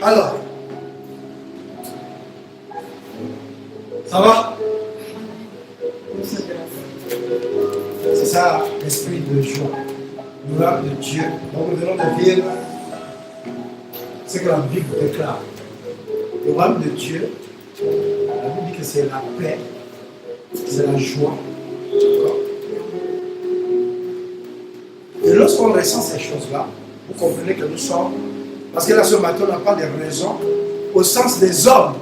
Alors, ça va? C'est ça, l'esprit de joie. Gloire de Dieu. Donc nous venons de vivre ce que la Bible déclare. Le royaume de Dieu, la Bible dit que c'est la paix, c'est la joie. Et lorsqu'on ressent ces choses-là, vous comprenez que nous sommes, parce que là ce matin on n'a pas de raison, au sens des hommes,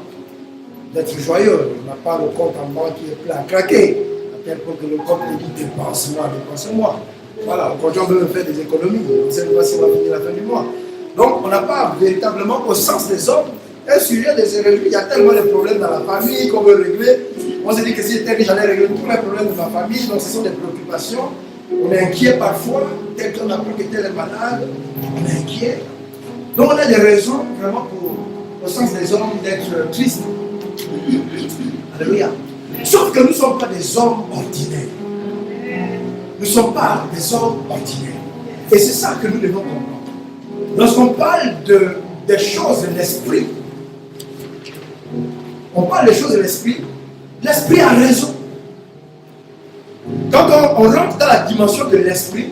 d'être joyeux. On n'a pas le compte en banque qui est plein à craquer, à tel point que le compte dit dépense-moi, dépense-moi. Voilà, quand on veut faire des économies, on ne sait pas si on va finir la fin du mois. Donc on n'a pas véritablement au sens des hommes un sujet de se réjouir. Il y a tellement de problèmes dans la famille qu'on veut régler. On se dit que si j'étais riche, j'allais régler tous les problèmes de ma famille. Donc ce sont des préoccupations. On est inquiet parfois, tel qu'on apprend que tel est malade, on est inquiet. Donc on a des raisons vraiment au sens des hommes d'être tristes. Alléluia. Sauf que nous ne sommes pas des hommes ordinaires. Nous ne sommes pas des hommes ordinaires. Et c'est ça que nous devons comprendre. Lorsqu'on parle des choses de l'esprit, on parle des choses de l'esprit, l'esprit a raison. Quand on rentre dans la dimension de l'esprit,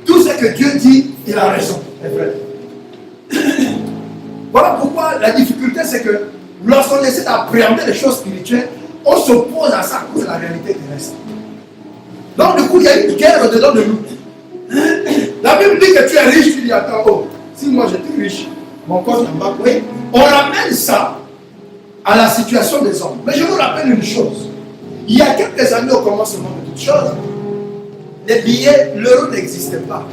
tout ce que Dieu dit, il a raison. C'est vrai. Voilà pourquoi la difficulté, c'est que lorsqu'on essaie d'appréhender les choses spirituelles, on s'oppose à ça à cause de la réalité terrestre. Donc du coup, il y a une guerre dedans de nous. La Bible dit que tu es riche, tu dis attends, oh, si moi j'étais riche, mon corps n'en va pas. Oui, on ramène ça à la situation des hommes. Mais je vous rappelle une chose. Il y a quelques années au commencement de toutes choses, les billets, l'euro n'existait pas.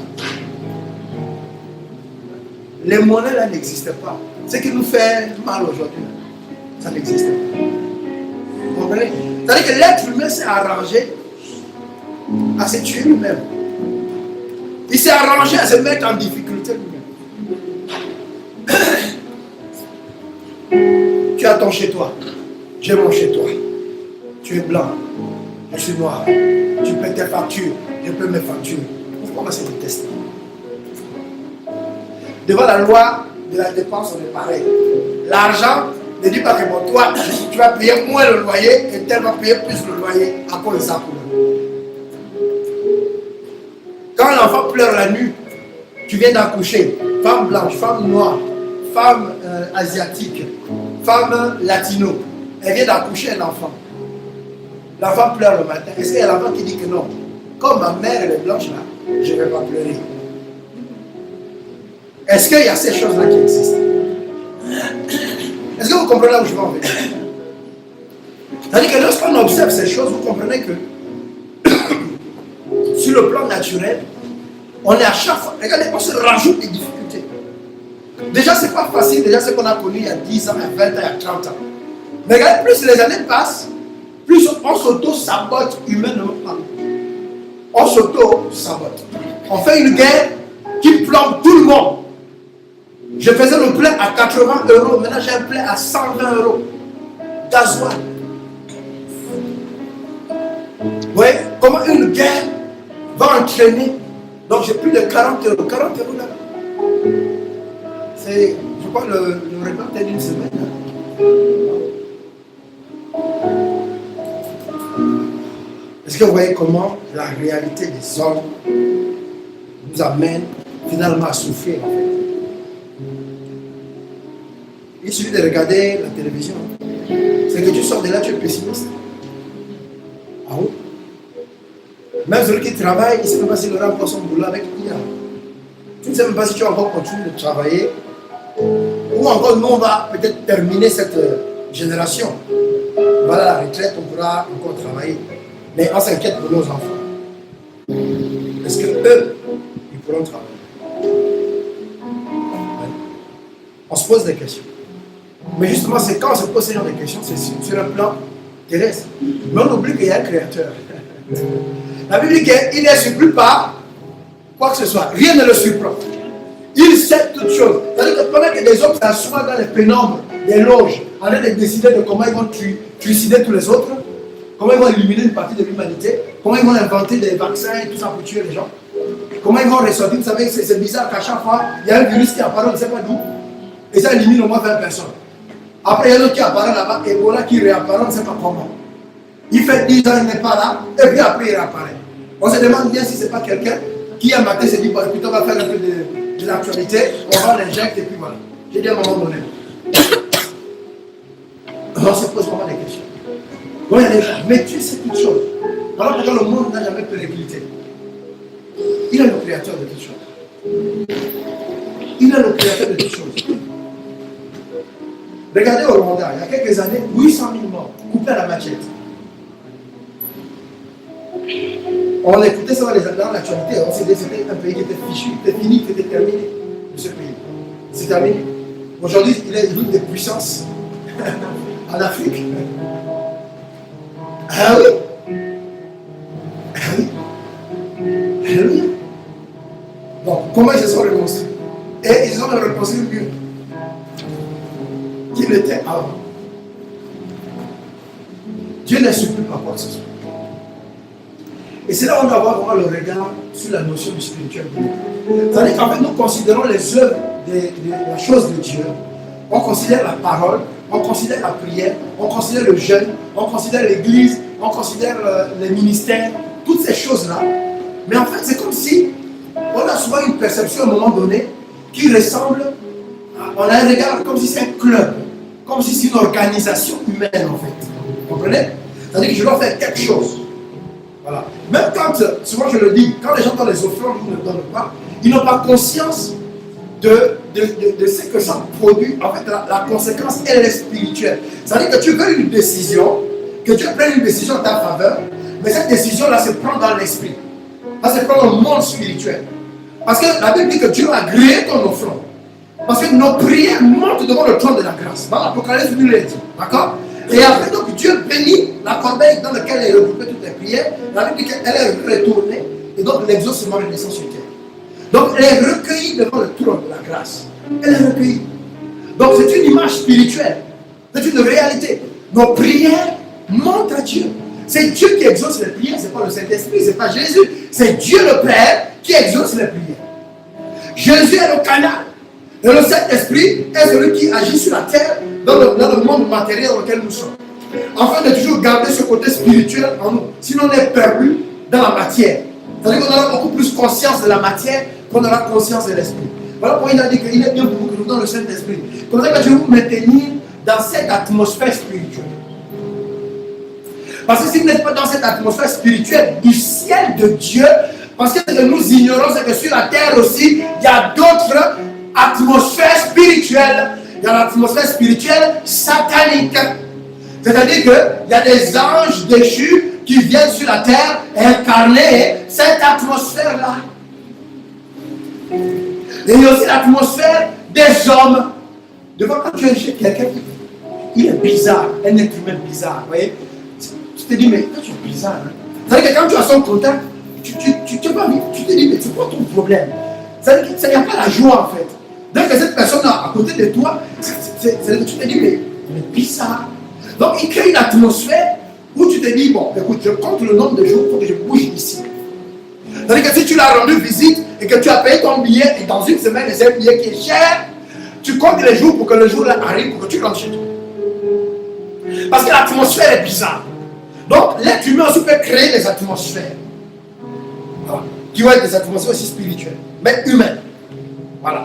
Les monnaies là n'existaient pas. Ce qui nous fait mal aujourd'hui, ça n'existe pas. Vous comprenez? C'est-à-dire que l'être humain s'est arrangé à se tuer lui-même. Il s'est arrangé à se mettre en difficulté lui-même. Tu as ton chez toi, j'ai mon chez toi. Tu es blanc, je suis noir. Tu paies tes factures, je peux mes factures. Pourquoi on va se détester? Devant la loi de la dépense, on est pareil. L'argent ne dit pas que bon, toi, tu vas payer moins le loyer et tel va payer plus le loyer à cause de ça. Quand l'enfant pleure la nuit, tu viens d'accoucher, femme blanche, femme noire, femme asiatique, femme latino, elle vient d'accoucher un enfant. L'enfant pleure le matin. Est-ce qu'il y a l'enfant qui dit que non? Comme ma mère elle est blanche là, je ne vais pas pleurer. Est-ce qu'il y a ces choses-là qui existent? Est-ce que vous comprenez là où je vais en venir? C'est-à-dire que lorsqu'on observe ces choses, vous comprenez que sur le plan naturel, on est à chaque fois, regardez, on se rajoute des difficultés. Déjà, ce n'est pas facile, déjà ce qu'on a connu il y a 10 ans, il y a 20 ans, il y a 30 ans. Mais regardez, plus les années passent, plus on s'auto-sabote humainement. On s'auto-sabote. On fait une guerre qui plombe tout le monde. Je faisais le plein à 80 €, maintenant j'ai un plein à 120 €. Gasoil. Vous voyez comment une guerre va entraîner. Donc j'ai plus de 40 €. 40 € là. C'est, je crois, le repas peut-être d'une semaine. Est-ce que vous voyez comment la réalité des hommes nous amène finalement à souffrir en fait? Il suffit de regarder la télévision. C'est que tu sors de là, tu es pessimiste. Ah oui? Même celui qui travaille, il ne sait même pas s'il aura encore son boulot avec l'IA. Tu ne sais même pas si tu vas encore continuer de travailler. Ou encore, nous, on va peut-être terminer cette génération. Voilà la retraite, on pourra encore travailler. Mais on s'inquiète pour nos enfants. Est-ce qu'eux, ils pourront travailler? On se pose des questions. Mais justement, c'est quand on se pose ce genre de questions, c'est sur le plan terrestre. Mais on oublie qu'il y a un créateur. La Bible dit qu'il n'est surpris par quoi que ce soit. Rien ne le surprend. Il sait toutes choses. C'est-à-dire que pendant que des hommes s'assoient dans les pénombres des loges, en train de décider de comment ils vont trucider tous les autres, comment ils vont éliminer une partie de l'humanité, comment ils vont inventer des vaccins et tout ça pour tuer les gens, comment ils vont ressortir. Vous savez, c'est bizarre qu'à chaque fois, il y a un virus qui apparaît, on ne sait pas d'où. Et ça élimine au moins 20 personnes. Après, il y a l'autre qui apparaît là-bas, Ebola qui réapparaît, on ne sait pas comment. Il fait 10 ans, il n'est pas là, et puis après, il réapparaît. On se demande bien si ce n'est pas quelqu'un qui un matin s'est dit, bon, écoute, on va faire un peu de l'actualité, on va l'injecter, et puis voilà. J'ai dit à un moment donné. On se pose vraiment des questions. Bon, il y a des gens, mais Dieu sait toutes choses. Alors que le monde n'a jamais périclité. Il est le créateur de toutes choses. Il est le créateur de toutes choses. Regardez au Rwanda, il y a quelques années, 800 000 morts, coupés à la machette. On écoutait ça dans l'actualité, on s'est dit que c'était un pays qui était fichu, qui était fini, qui était terminé de ce pays. C'est terminé. Aujourd'hui, il est l'une des puissances en Afrique. Ah oui. Ah oui. Alléluia. Donc, comment ils se sont reconstruits? Et ils ont reconstruit mieux qu'il était avant. Dieu n'est surpris par quoi que ce soit. Et c'est là où on doit avoir vraiment le regard sur la notion du spirituel. C'est-à-dire qu'en fait, nous considérons les œuvres de la chose de Dieu. On considère la parole, on considère la prière, on considère le jeûne, on considère l'église, on considère les ministères, toutes ces choses-là. Mais en fait, c'est comme si on a souvent une perception à un moment donné qui ressemble à, on a un regard comme si c'est un club, comme si c'est une organisation humaine en fait. Vous comprenez? C'est-à-dire que je dois faire quelque chose. Voilà. Même quand, souvent je le dis, quand les gens donnent les offrandes, ils ne donnent pas, ils n'ont pas conscience de ce que ça produit. En fait, la conséquence, elle est spirituelle. C'est-à-dire que tu veux une décision, que tu prennes une décision en ta faveur, mais cette décision-là se prend dans l'esprit. Ça se prend dans le monde spirituel. Parce que la Bible dit que Dieu a agréé ton offrande. Parce que nos prières montent devant le trône de la grâce. Dans l'Apocalypse, nous l'a dit. D'accord? Et après, donc, Dieu bénit la corbeille dans laquelle est regroupée toutes les prières. La Bible dit qu'elle est retournée. Et donc, l'exaucement redescend sur terre. Donc, elle est recueillie devant le trône de la grâce. Elle est recueillie. Donc, c'est une image spirituelle. C'est une réalité. Nos prières montent à Dieu. C'est Dieu qui exauce les prières. Ce n'est pas le Saint-Esprit, ce n'est pas Jésus. C'est Dieu le Père qui exauce les prières. Jésus est le canal. Et le Saint-Esprit est celui qui agit sur la terre, dans le monde matériel dans lequel nous sommes. Afin de toujours garder ce côté spirituel en nous. Sinon, on est perdu dans la matière. C'est-à-dire qu'on aura beaucoup plus conscience de la matière qu'on aura conscience de l'esprit. Voilà pourquoi il a dit qu'il est bien pour vous que nous donnons le Saint-Esprit. Comme ça que je vais vous maintenir dans cette atmosphère spirituelle. Parce que si vous n'êtes pas dans cette atmosphère spirituelle du ciel de Dieu, parce que nous ignorons c'est que sur la terre aussi, il y a d'autres atmosphères spirituelles. Il y a l'atmosphère spirituelle satanique. C'est-à-dire qu'il y a des anges déchus qui viennent sur la terre incarner cette atmosphère-là. Et il y a aussi l'atmosphère des hommes. Devant quand tu es chez quelqu'un, il est bizarre, un être humain bizarre. Vous voyez? Tu te dis, mais toi tu es bizarre. Hein? C'est-à-dire que quand tu as son contact, tu te dis, mais c'est quoi ton problème? C'est-à-dire qu'il n'y a pas la joie en fait. Donc que cette personne-là à côté de toi, c'est-à-dire que tu te dis, mais bizarre. Donc il crée une atmosphère où tu te dis, bon, écoute, je compte le nombre de jours pour que je bouge ici. C'est-à-dire que si tu l'as rendu visite et que tu as payé ton billet et dans une semaine, c'est un billet qui est cher, tu comptes les jours pour que le jour-là arrive, pour que tu rentres chez toi. Parce que l'atmosphère est bizarre. Donc l'être humain aussi peut créer des atmosphères. Voilà. Qui vont être des atmosphères aussi spirituelles, mais humaines. Voilà.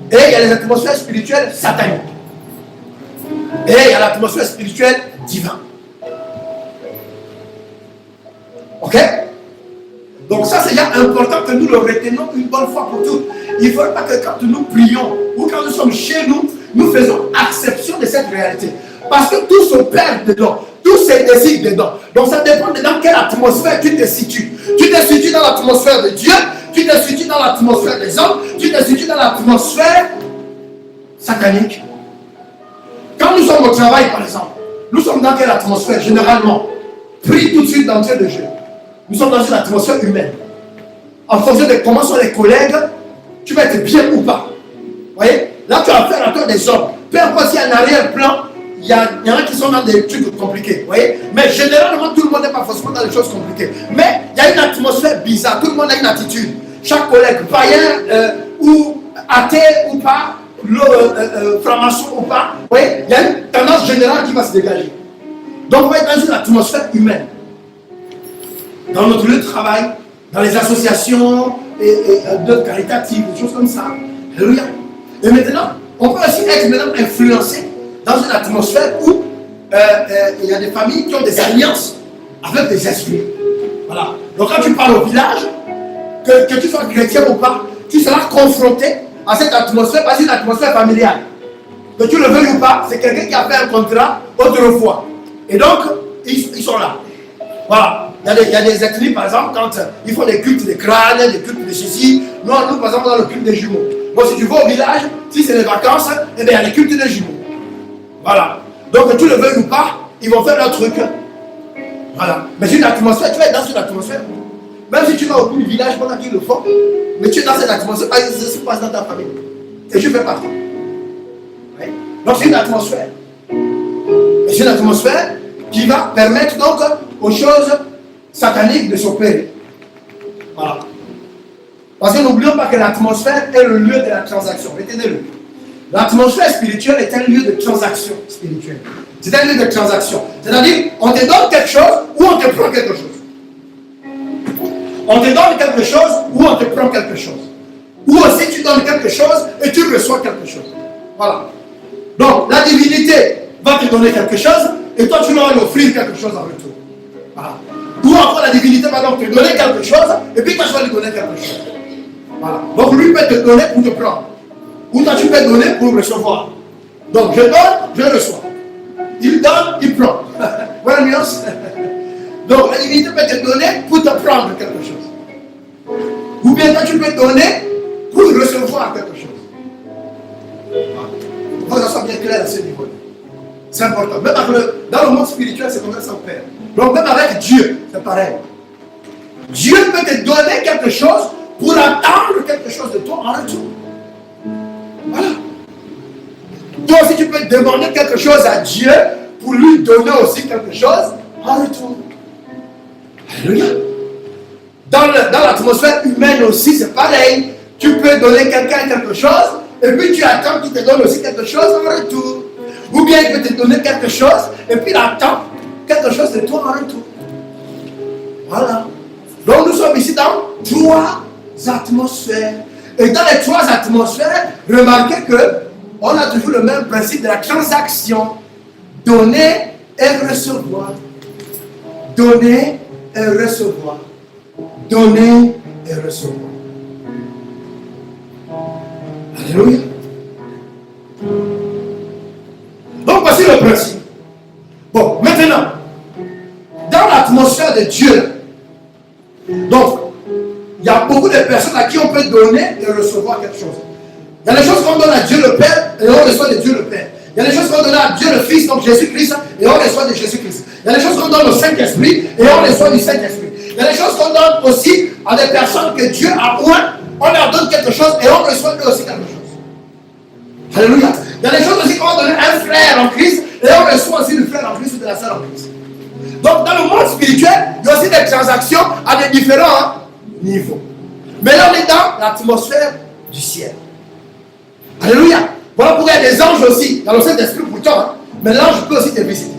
Et il y a les atmosphères spirituelles sataniques. Et il y a l'atmosphère spirituelle divine. Ok? Donc ça c'est déjà important que nous le retenions une bonne fois pour toutes. Il ne faut pas que quand nous prions ou quand nous sommes chez nous, nous faisons acception de cette réalité. Parce que tout se perd dedans. Tout se décide dedans. Donc ça dépend de dans quelle atmosphère tu te situes. Tu te situes dans l'atmosphère de Dieu, tu te situes dans l'atmosphère des hommes, tu te situes dans l'atmosphère satanique. Quand nous sommes au travail par exemple, nous sommes dans quelle atmosphère généralement? Prie tout de suite d'entrée de jeu. Nous sommes dans une atmosphère humaine. En fonction de comment sont les collègues, tu vas être bien ou pas. Vous voyez? Là tu as affaire à toi des hommes. Peu importe s'il y a un arrière-plan, il y en a qui sont dans des trucs compliqués, vous voyez? Mais généralement, tout le monde n'est pas forcément dans des choses compliquées. Mais il y a une atmosphère bizarre, tout le monde a une attitude. Chaque collègue, païen ou athée ou pas, franc-maçon ou pas, vous voyez, il y a une tendance générale qui va se dégager. Donc on va être dans une atmosphère humaine. Dans notre lieu de travail, dans les associations et d'autres caritatives, des choses comme ça. Alléluia. Et maintenant, on peut aussi être maintenant influencé dans une atmosphère où il y a des familles qui ont des alliances avec des esprits. Voilà. Donc quand tu parles au village, que tu sois chrétien ou pas, tu seras confronté à cette atmosphère, parce que c'est une atmosphère familiale. Que tu le veuilles ou pas, c'est quelqu'un qui a fait un contrat autrefois. Et donc, ils sont là. Voilà. Il y a des ethnies, par exemple, quand ils font des cultes des crânes, des cultes de ceci. Nous, par exemple, dans le culte des jumeaux. Bon, si tu vas au village, si c'est les vacances, eh bien, il y a les cultes des jumeaux. Voilà. Donc, que tu le veuilles ou pas, ils vont faire leur truc. Voilà. Mais c'est une atmosphère, tu vas être dans une atmosphère. Même si tu vas au bout du village pendant qu'ils le font, mais tu es dans cette atmosphère, parce que ça se passe dans ta famille. Et tu fais partie. Oui. Donc, c'est une atmosphère. Et c'est une atmosphère qui va permettre donc aux choses sataniques de s'opérer. Voilà. Parce que n'oublions pas que l'atmosphère est le lieu de la transaction. Retenez-le. L'atmosphère spirituelle est un lieu de transaction spirituelle. C'est un lieu de transaction. C'est-à-dire, on te donne quelque chose ou on te prend quelque chose. On te donne quelque chose ou on te prend quelque chose. Ou aussi tu donnes quelque chose et tu reçois quelque chose. Voilà. Donc, la divinité va te donner quelque chose et toi tu vas lui offrir quelque chose en retour. Voilà. Ou encore la divinité va donc te donner quelque chose et puis toi tu vas lui donner quelque chose. Voilà. Donc lui peut te donner pour te prendre. Ou toi tu peux donner pour recevoir. Donc je donne, je reçois. Il donne, il prend. Voilà la nuance. Donc la divinité peut te donner pour te prendre quelque chose. Ou bien toi tu peux donner pour recevoir quelque chose. Voilà. Il faut que ça soit bien clair à ce niveau-là. C'est important. Même dans le monde spirituel, c'est comme ça opère. Donc même avec Dieu, c'est pareil. Dieu peut te donner quelque chose pour attendre quelque chose de toi en retour. Voilà. Toi aussi, tu peux demander quelque chose à Dieu pour lui donner aussi quelque chose en retour. Alléluia. Dans l'atmosphère humaine aussi, c'est pareil. Tu peux donner quelqu'un quelque chose et puis tu attends qu'il te donne aussi quelque chose en retour. Ou bien il peut te donner quelque chose et puis il attend quelque chose de toi en retour. Voilà. Donc nous sommes ici dans 3 atmosphères. Et dans les 3 atmosphères, remarquez que on a toujours le même principe de la transaction. Donner et recevoir. Donner et recevoir. Donner et recevoir. Alléluia. Donc voici le principe. Bon, maintenant, dans l'atmosphère de Dieu, donc, il y a beaucoup de personnes à qui on peut donner et recevoir quelque chose. Il y a des choses qu'on donne à Dieu le Père et on reçoit de Dieu le Père. Il y a des choses qu'on donne à Dieu le Fils, donc Jésus-Christ, et on reçoit de Jésus-Christ. Il y a des choses qu'on donne au Saint-Esprit et on reçoit du Saint-Esprit. Il y a des choses qu'on donne aussi à des personnes que Dieu a point, on leur donne quelque chose et on reçoit eux aussi quelque chose. Alléluia. Il y a des choses aussi qu'on va donner à un frère en Christ et on reçoit aussi du frère en Christ ou de la sœur en Christ. Donc dans le monde spirituel, il y a aussi des transactions à des différents niveaux. Mais là on est dans l'atmosphère du ciel. Alléluia. Voilà pourquoi il y a des anges aussi dans le Saint-Esprit pour toi. Mais l'ange peut aussi te visiter.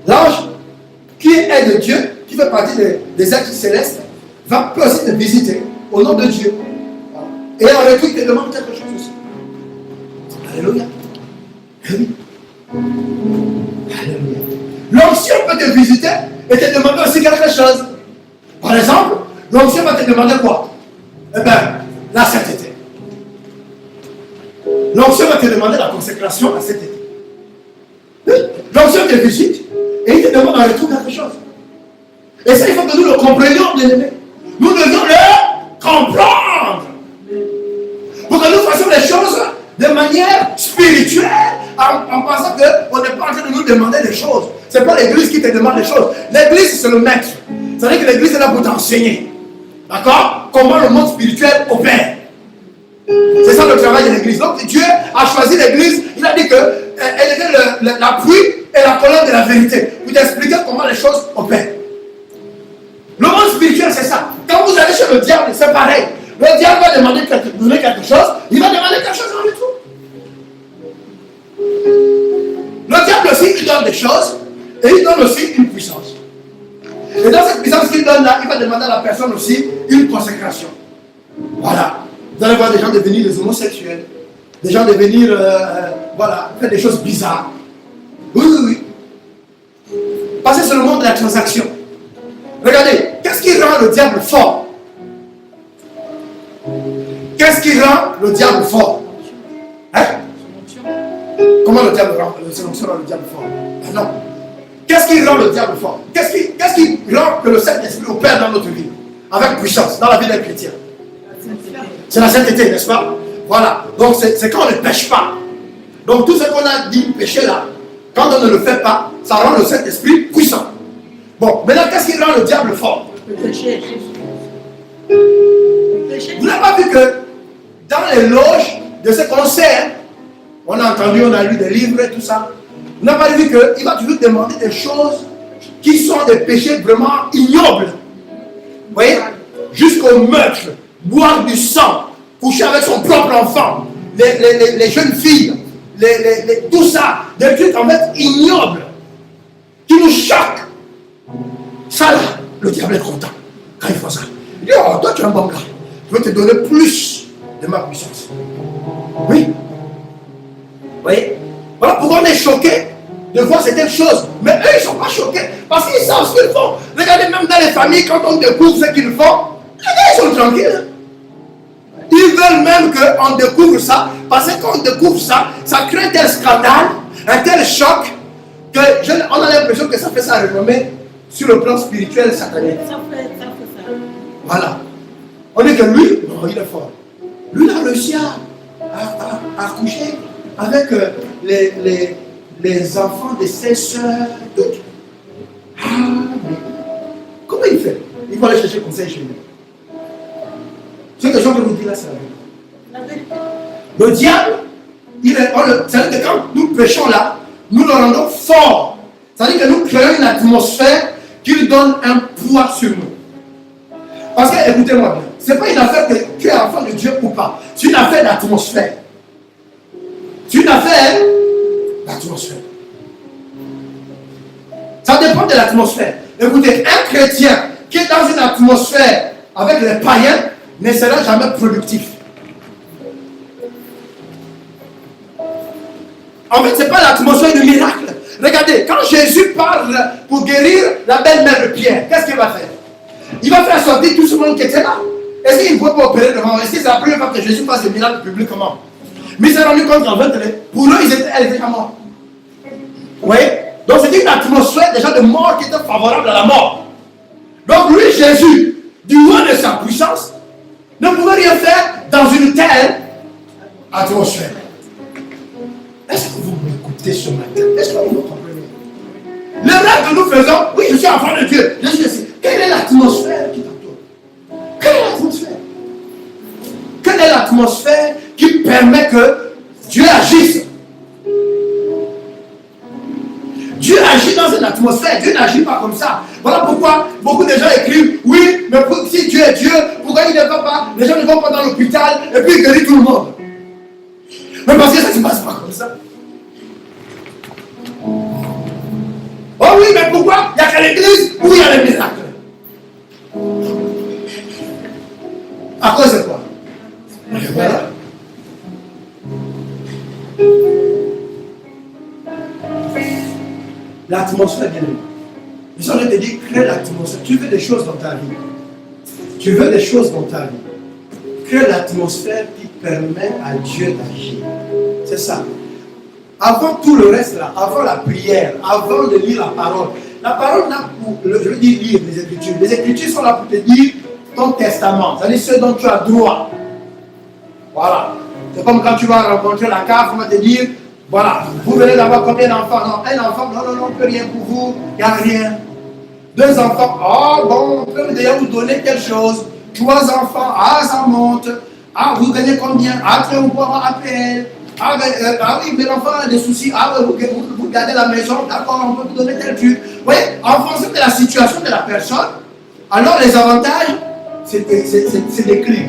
L'ange qui est de Dieu, qui fait partie des êtres célestes, peut aussi te visiter au nom de Dieu. Et en retour, il te demande quelque chose aussi. Alléluia. Oui. Alléluia. L'onction peut te visiter et te demander aussi quelque chose. Par exemple, l'onction va te demander quoi? Eh bien, la sainteté. L'onction va te demander la consécration à sainteté. Oui. L'onction te visite et il te demande en retour quelque chose. Et ça, il faut que nous le comprenions, bien-aimés. Nous devons le comprendre. Pour que nous fassions les choses de manière spirituelle, en pensant qu'on n'est pas en train de nous demander des choses. Ce n'est pas l'église qui te demande des choses. L'église, c'est le maître. C'est-à-dire que l'église est là pour t'enseigner. D'accord? Comment le monde spirituel opère. C'est ça le travail de l'église. Donc Dieu a choisi l'église. Il a dit qu'elle était l'appui et la colonne de la vérité. Pour t'expliquer comment les choses opèrent. Le monde spirituel, c'est ça. Quand vous allez chez le diable, c'est pareil. Le diable va donner quelque chose, il va demander quelque chose en retour. Le diable aussi, il donne des choses, et il donne aussi une puissance. Et dans cette puissance qu'il donne là, il va demander à la personne aussi une consécration. Voilà. Vous allez voir des gens devenir des homosexuels, des gens devenir, voilà, faire des choses bizarres. Oui, oui, oui. Parce que c'est le monde de la transaction. Regardez, qu'est-ce qui rend le diable fort? Qu'est-ce qui rend le diable fort? Hein? Comment le diable rend le diable fort? Ben non. Qu'est-ce qui rend le diable fort? Qu'est-ce qui rend que le Saint-Esprit opère dans notre vie? Avec puissance, dans la vie d'un chrétien. C'est la sainteté, n'est-ce pas? Voilà. Donc c'est quand on ne pêche pas. Donc tout ce qu'on a dit péché là, quand on ne le fait pas, ça rend le Saint-Esprit puissant. Bon, maintenant qu'est-ce qui rend le diable fort? Le péché. Vous n'avez pas vu que dans les loges de ce qu'on sait, on a entendu, on a lu des livres et tout ça, vous n'avez pas vu qu'il va toujours demander des choses qui sont des péchés vraiment ignobles. Vous voyez? Jusqu'au meurtre, boire du sang, coucher avec son propre enfant, les jeunes filles, tout ça, des trucs en fait ignobles, qui nous choquent. Ça là, le diable est content quand il fait ça. Il dit, oh, toi tu es un bon gars, je vais te donner plus de ma puissance. Oui. Vous voyez? Voilà pourquoi on est choqué de voir certaines choses. Mais eux, ils ne sont pas choqués parce qu'ils savent ce qu'ils font. Regardez, même dans les familles, quand on découvre ce qu'ils font, les gars, ils sont tranquilles. Ils veulent même qu'on découvre ça, parce que quand on découvre ça, ça crée un tel scandale, un tel choc, qu'on a l'impression que ça fait ça renommer sur le plan spirituel satanique. Ça fait ça. Voilà. On dit que lui, non, il est fort. Lui, il a réussi à coucher avec les enfants de ses soeurs, toutes. Ah, mais comment il fait? Il va aller chercher conseil chez lui. C'est que je veux vous dire là, c'est la vérité. Le diable, c'est-à-dire que quand nous péchons là, nous le rendons fort. C'est-à-dire que nous créons une atmosphère qui donne un poids sur nous. Parce que, écoutez-moi bien, ce n'est pas une affaire que tu es enfant de Dieu ou pas. C'est une affaire d'atmosphère. C'est une affaire d'atmosphère. Ça dépend de l'atmosphère. Écoutez, un chrétien qui est dans une atmosphère avec les païens ne sera jamais productif. En fait, ce n'est pas l'atmosphère du miracle. Regardez, quand Jésus parle pour guérir la belle-mère de Pierre, qu'est-ce qu'il va faire? Il va faire sortir tout ce monde qui était là. Est-ce qu'il ne peut pas opérer devant? Est-ce que c'est la première fois que Jésus fasse des miracles publiquement? Mais il s'est rendu compte qu'en fait, pour eux, ils étaient déjà morts. Vous voyez? Donc c'était une atmosphère déjà de mort qui était favorable à la mort. Donc lui, Jésus, du haut de sa puissance, ne pouvait rien faire dans une telle atmosphère. Est-ce que vous m'écoutez ce matin? Est-ce que vous me comprenez? Le rêve que nous faisons, oui, je suis enfant de Dieu. Je suis ici. Quelle est l'atmosphère qui t'entoure? Quelle est l'atmosphère? Quelle est l'atmosphère qui permet que Dieu agisse? Dieu agit dans une atmosphère, Dieu n'agit pas comme ça. Voilà pourquoi beaucoup de gens écrivent, oui, mais si Dieu est Dieu, pourquoi il ne va pas, les gens ne vont pas dans l'hôpital et puis il guérit tout le monde? Mais parce que ça ne se passe pas comme ça. Oh oui, mais pourquoi il n'y a qu'à l'église où il y a les miracles? À cause de quoi? Voilà. L'atmosphère, bien aimé. Je suis en train de te dire, crée l'atmosphère. Tu veux des choses dans ta vie. Tu veux des choses dans ta vie. Crée l'atmosphère qui permet à Dieu d'agir. C'est ça. Avant tout le reste là, avant la prière, avant de lire la parole là pour, je veux dire lire les Écritures. Les Écritures sont là pour te dire ton testament, c'est-à-dire ce dont tu as droit. Voilà. C'est comme quand tu vas rencontrer la CAF, on va te dire, voilà, vous venez d'avoir combien d'enfants? Non, un enfant, non, on ne peut rien pour vous, il n'y a rien. 2 enfants, oh bon, on peut déjà vous donner quelque chose. 3 enfants, ah ça monte. Ah, vous gagnez combien? Après, on peut avoir APL. Ah oui, mais l'enfant a des soucis. Ah oui, vous gardez la maison, d'accord, on peut vous donner tel truc. Vous voyez, en fonction de la situation de la personne, alors les avantages, c'est décrit.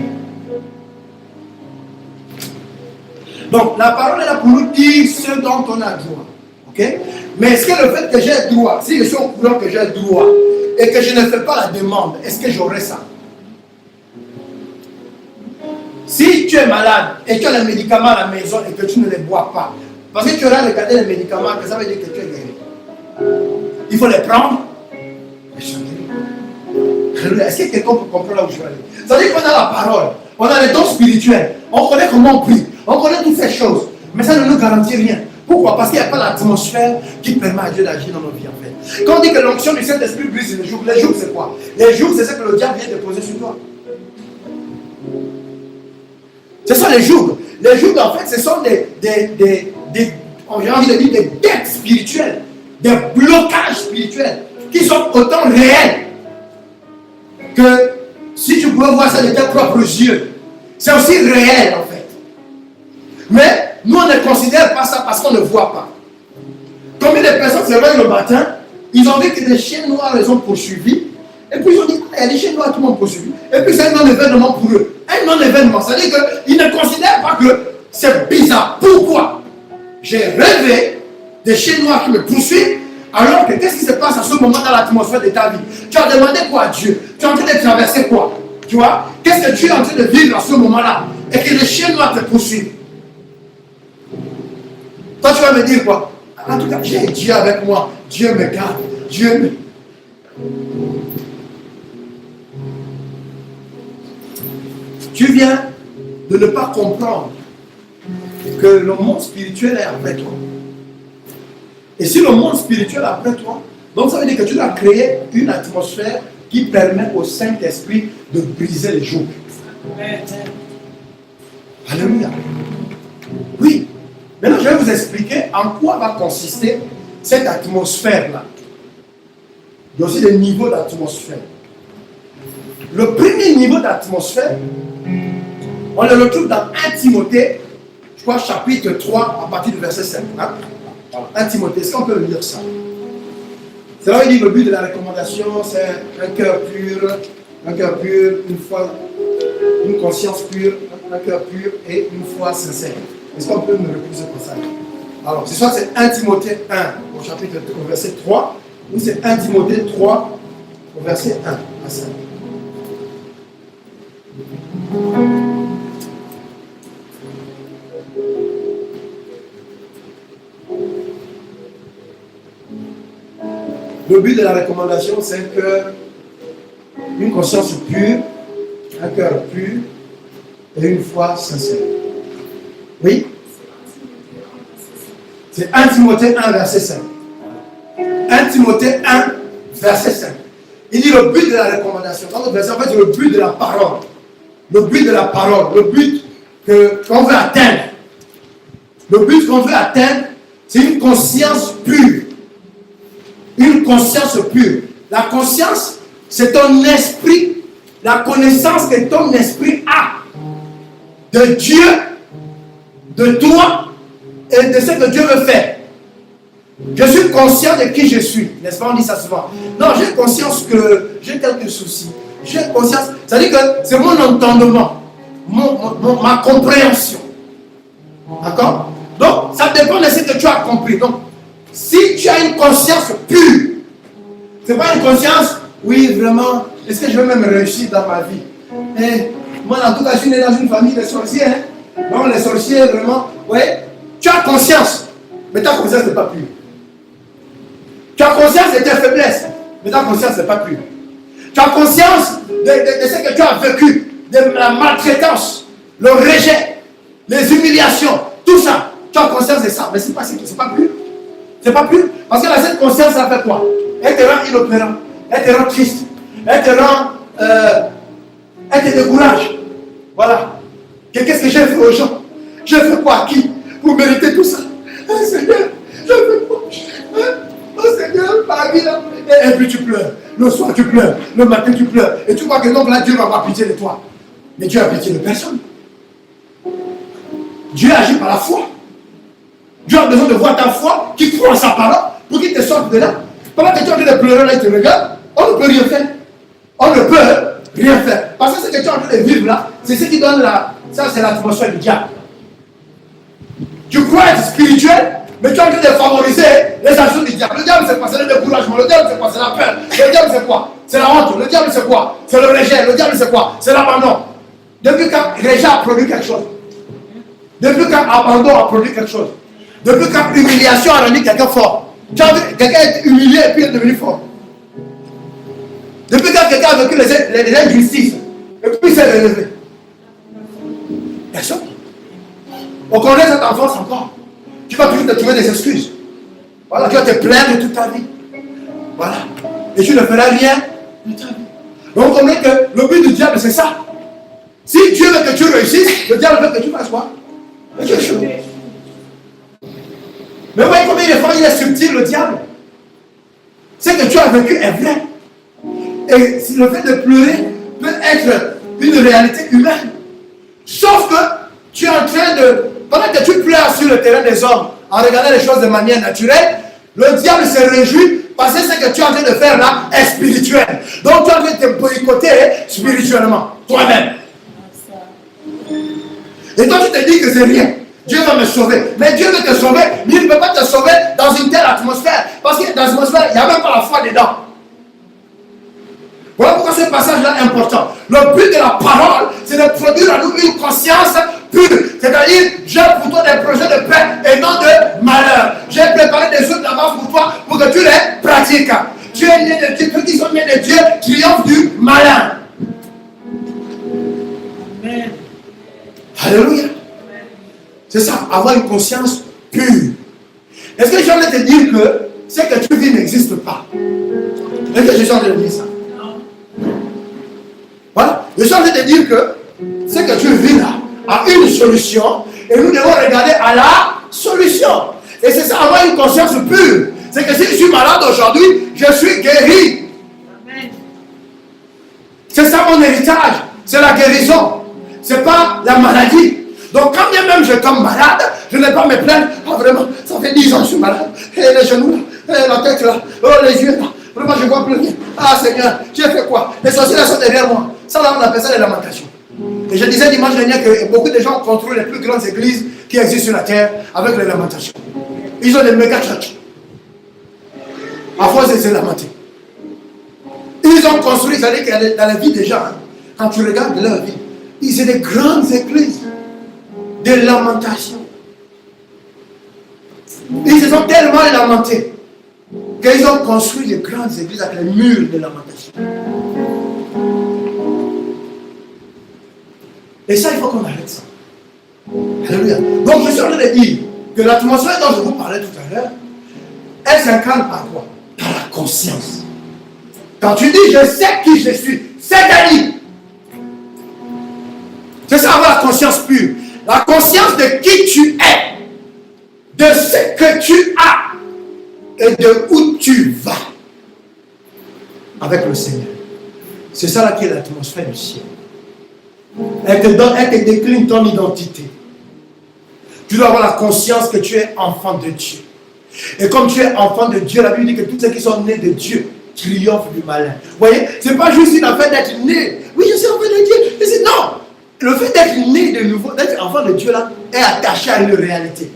Donc, la parole est là pour nous dire ce dont on a droit. Ok? Mais est-ce que le fait que j'ai droit, si je suis au courant que j'ai droit et que je ne fais pas la demande, est-ce que j'aurai ça? Si tu es malade et tu as les médicaments à la maison et que tu ne les bois pas, parce que tu auras regardé les médicaments, que ça veut dire que tu es guéri. Il faut les prendre et changer. Est-ce que quelqu'un peut comprendre là où je vais aller? Ça veut dire qu'on a la parole, on a les dons spirituels, on connaît comment on prie, on connaît toutes ces choses, mais ça ne nous garantit rien. Pourquoi? Parce qu'il n'y a pas l'atmosphère qui permet à Dieu d'agir dans nos vies en fait. Quand on dit que l'onction du Saint-Esprit brise les jours c'est quoi? Les jours c'est ce que le diable vient déposer sur toi. Ce sont les jougs. Les jougs, en fait, ce sont des j'ai envie de dire, des dettes spirituelles, des blocages spirituels qui sont autant réels que si tu pouvais voir ça de tes propres yeux. C'est aussi réel, en fait. Mais nous, on ne considère pas ça parce qu'on ne voit pas. Combien de personnes se réveillent le matin, ils ont vu que des chiens noirs les ont poursuivis, et puis ils ont dit, il y a des chiens noirs qui m'ont poursuivi, et puis c'est un non-événement pour eux. Un non-événement, c'est-à-dire qu'ils ne considèrent pas que c'est bizarre. Pourquoi? J'ai rêvé des chiens noirs qui me poursuivent, alors que qu'est-ce qui se passe à ce moment dans l'atmosphère de ta vie? Tu as demandé quoi à Dieu? Tu es en train de traverser quoi? Tu vois? Qu'est-ce que tu es en train de vivre à ce moment-là? Et que les chiens noirs te poursuivent. Toi, tu vas me dire quoi? En tout cas, j'ai Dieu avec moi. Dieu me garde. Dieu me... Tu viens de ne pas comprendre que le monde spirituel est après toi. Et si le monde spirituel est après toi, donc ça veut dire que tu dois créer une atmosphère qui permet au Saint-Esprit de briser les jours. Alléluia. Oui. Maintenant, je vais vous expliquer en quoi va consister cette atmosphère-là. Il y a aussi des niveaux d'atmosphère. Le premier niveau d'atmosphère, on le retrouve dans 1 Timothée, je crois, chapitre 3, à partir du verset 5. Hein? 1 Timothée, est-ce qu'on peut lire ça? C'est là où il dit le but de la recommandation, c'est un cœur pur, une conscience pure, un cœur pur et une foi sincère. Est-ce qu'on peut me repousser pour ça? Alors, ce soir, c'est 1 Timothée 1, au chapitre 2, au verset 3, ou c'est 1 Timothée 3, au verset 1 à 5. Le but de la recommandation, c'est que une conscience pure, un cœur pur et une foi sincère. Oui? C'est 1 Timothée 1, verset 5. 1 Timothée 1, verset 5. Il dit le but de la recommandation. Dans notre verset, en fait, c'est le but de la parole. Le but de la parole, le but qu'on veut atteindre. Le but qu'on veut atteindre, c'est une conscience pure. Une conscience pure. La conscience, c'est ton esprit, la connaissance que ton esprit a de Dieu, de toi et de ce que Dieu veut faire. Je suis conscient de qui je suis, n'est-ce pas? On dit ça souvent. Non, j'ai conscience que j'ai quelques soucis. J'ai conscience, c'est-à-dire que c'est mon entendement, ma compréhension. D'accord? Donc, ça dépend de ce que tu as compris. Donc, si tu as une conscience pure, ce n'est pas une conscience, oui, vraiment, est-ce que je vais même réussir dans ma vie? Et moi, en tout cas, je suis né dans une famille de sorciers. Hein? Donc, les sorciers, vraiment, ouais, tu as conscience, mais ta conscience n'est pas pure. Tu as conscience de tes faiblesses, mais ta conscience n'est pas pure. Tu as conscience de ce que tu as vécu, de la maltraitance, le rejet, les humiliations, tout ça. Tu as conscience de ça, mais c'est pas pur. C'est pas pur. Parce que cette conscience, ça fait quoi? Elle te rend inopérant, elle te rend triste, elle te décourage. Voilà. Qu'est-ce que j'ai fait aux gens? J'ai fait quoi à qui pour mériter tout ça? Oh Seigneur, je fais quoi? Oh Seigneur, ma vie là. Et puis tu pleures. Le soir tu pleures, le matin tu pleures. Et tu crois que donc là Dieu va avoir pitié de toi. Mais Dieu a pitié de personne. Dieu agit par la foi. Dieu a besoin de voir ta foi qui croit en sa parole pour qu'il te sorte de là. Pendant que tu es en train de pleurer là, il te regarde, on ne peut rien faire. On ne peut rien faire. Parce que ce que tu es en train de vivre là, c'est ce qui donne ça c'est l'atmosphère du diable. Tu crois être spirituel, mais tu es en train de favoriser les actions du diable. Le diable, c'est quoi? C'est le découragement. Le diable, c'est quoi? C'est la peur. Le diable, c'est quoi? C'est la honte. Le diable, c'est quoi? C'est le rejet. Le diable, c'est quoi? C'est l'abandon. Depuis quand rejet a produit quelque chose? Depuis quand abandon a produit quelque chose? Depuis quand humiliation a rendu quelqu'un fort? Quelqu'un est humilié et puis est devenu fort. Depuis quand quelqu'un a vécu les injustices et puis s'est relevé? Personne. On connaît cette enfance encore. Tu vas toujours te trouver des excuses. Voilà, tu vas te plaindre toute ta vie. Voilà. Et tu ne feras rien de ta vie. Donc on comprend que le but du diable, c'est ça. Si Dieu veut que tu réussisses, le diable veut que tu fasses quoi? Que tu échoues. Mais voyez combien de fois il est subtil, le diable. Ce que tu as vécu est vrai. Et le fait de pleurer peut être une réalité humaine. Sauf que tu es en train de... Pendant que tu pleures sur le terrain des hommes, en regardant les choses de manière naturelle, le diable se réjouit parce que ce que tu es en train de faire là est spirituel. Donc tu es en train de te boycotter spirituellement, toi-même. Et toi tu te dis que c'est rien. Dieu va me sauver. Mais Dieu veut te sauver, mais il ne peut pas te sauver dans une telle atmosphère. Parce que dans l'atmosphère, il n'y a même pas la foi dedans. Voilà pourquoi ce passage-là est important. Le but de la parole, c'est de produire en nous une conscience pure. C'est-à-dire, j'ai pour toi des projets de paix et non de malheur. J'ai préparé des choses d'avance pour toi pour que tu les pratiques. Tu es né de Dieu, ceux qui sont nés de Dieu triomphent du malin. Amen. Alléluia. C'est ça, avoir une conscience pure. Est-ce que j'ai envie de te dire que ce que tu vis n'existe pas? Est-ce que je suis en train de dire ça? Voilà. Je suis en train de dire que ce que tu vis là a une solution et nous devons regarder à la solution. Et c'est ça, avoir une conscience pure. C'est que si je suis malade aujourd'hui, je suis guéri. Amen. C'est ça mon héritage. C'est la guérison. C'est pas la maladie. Donc quand bien même je tombe malade, je ne vais pas me plaindre. Ah vraiment, ça fait 10 ans que je suis malade. Et les genoux là, et la tête là, oh les yeux là. Vraiment je vois plus rien. Ah Seigneur, tu as fait quoi? Les sorciers sont derrière moi. Ça là on appelle ça les lamentations. Et je disais dimanche dernier que beaucoup de gens contrôlent les plus grandes églises qui existent sur la terre avec les lamentations. Ils ont des méga church. À force de se lamenter. Ils ont construit, c'est-à-dire que dans la vie des gens, hein, quand tu regardes leur vie, ils ont des grandes églises de lamentation. Ils se sont tellement lamentés qu'ils ont construit des grandes églises avec les murs de lamentation. Et ça, il faut qu'on arrête ça. Alléluia. Donc, je suis en train de dire que l'atmosphère dont je vous parlais tout à l'heure, elle s'incarne par quoi? Par la conscience. Quand tu dis, je sais qui je suis, c'est-à-dire, c'est ça avoir la conscience pure. La conscience de qui tu es, de ce que tu as et de où tu vas avec le Seigneur. C'est ça là qui est l'atmosphère du ciel. Elle te décline ton identité. Tu dois avoir la conscience que tu es enfant de Dieu. Et comme tu es enfant de Dieu, la Bible dit que tous ceux qui sont nés de Dieu triomphent du malin. Vous voyez, ce n'est pas juste une affaire d'être né. Oui, je suis enfant de Dieu. Non. Le fait d'être né de nouveau, d'être enfant de Dieu là, est attaché à une réalité.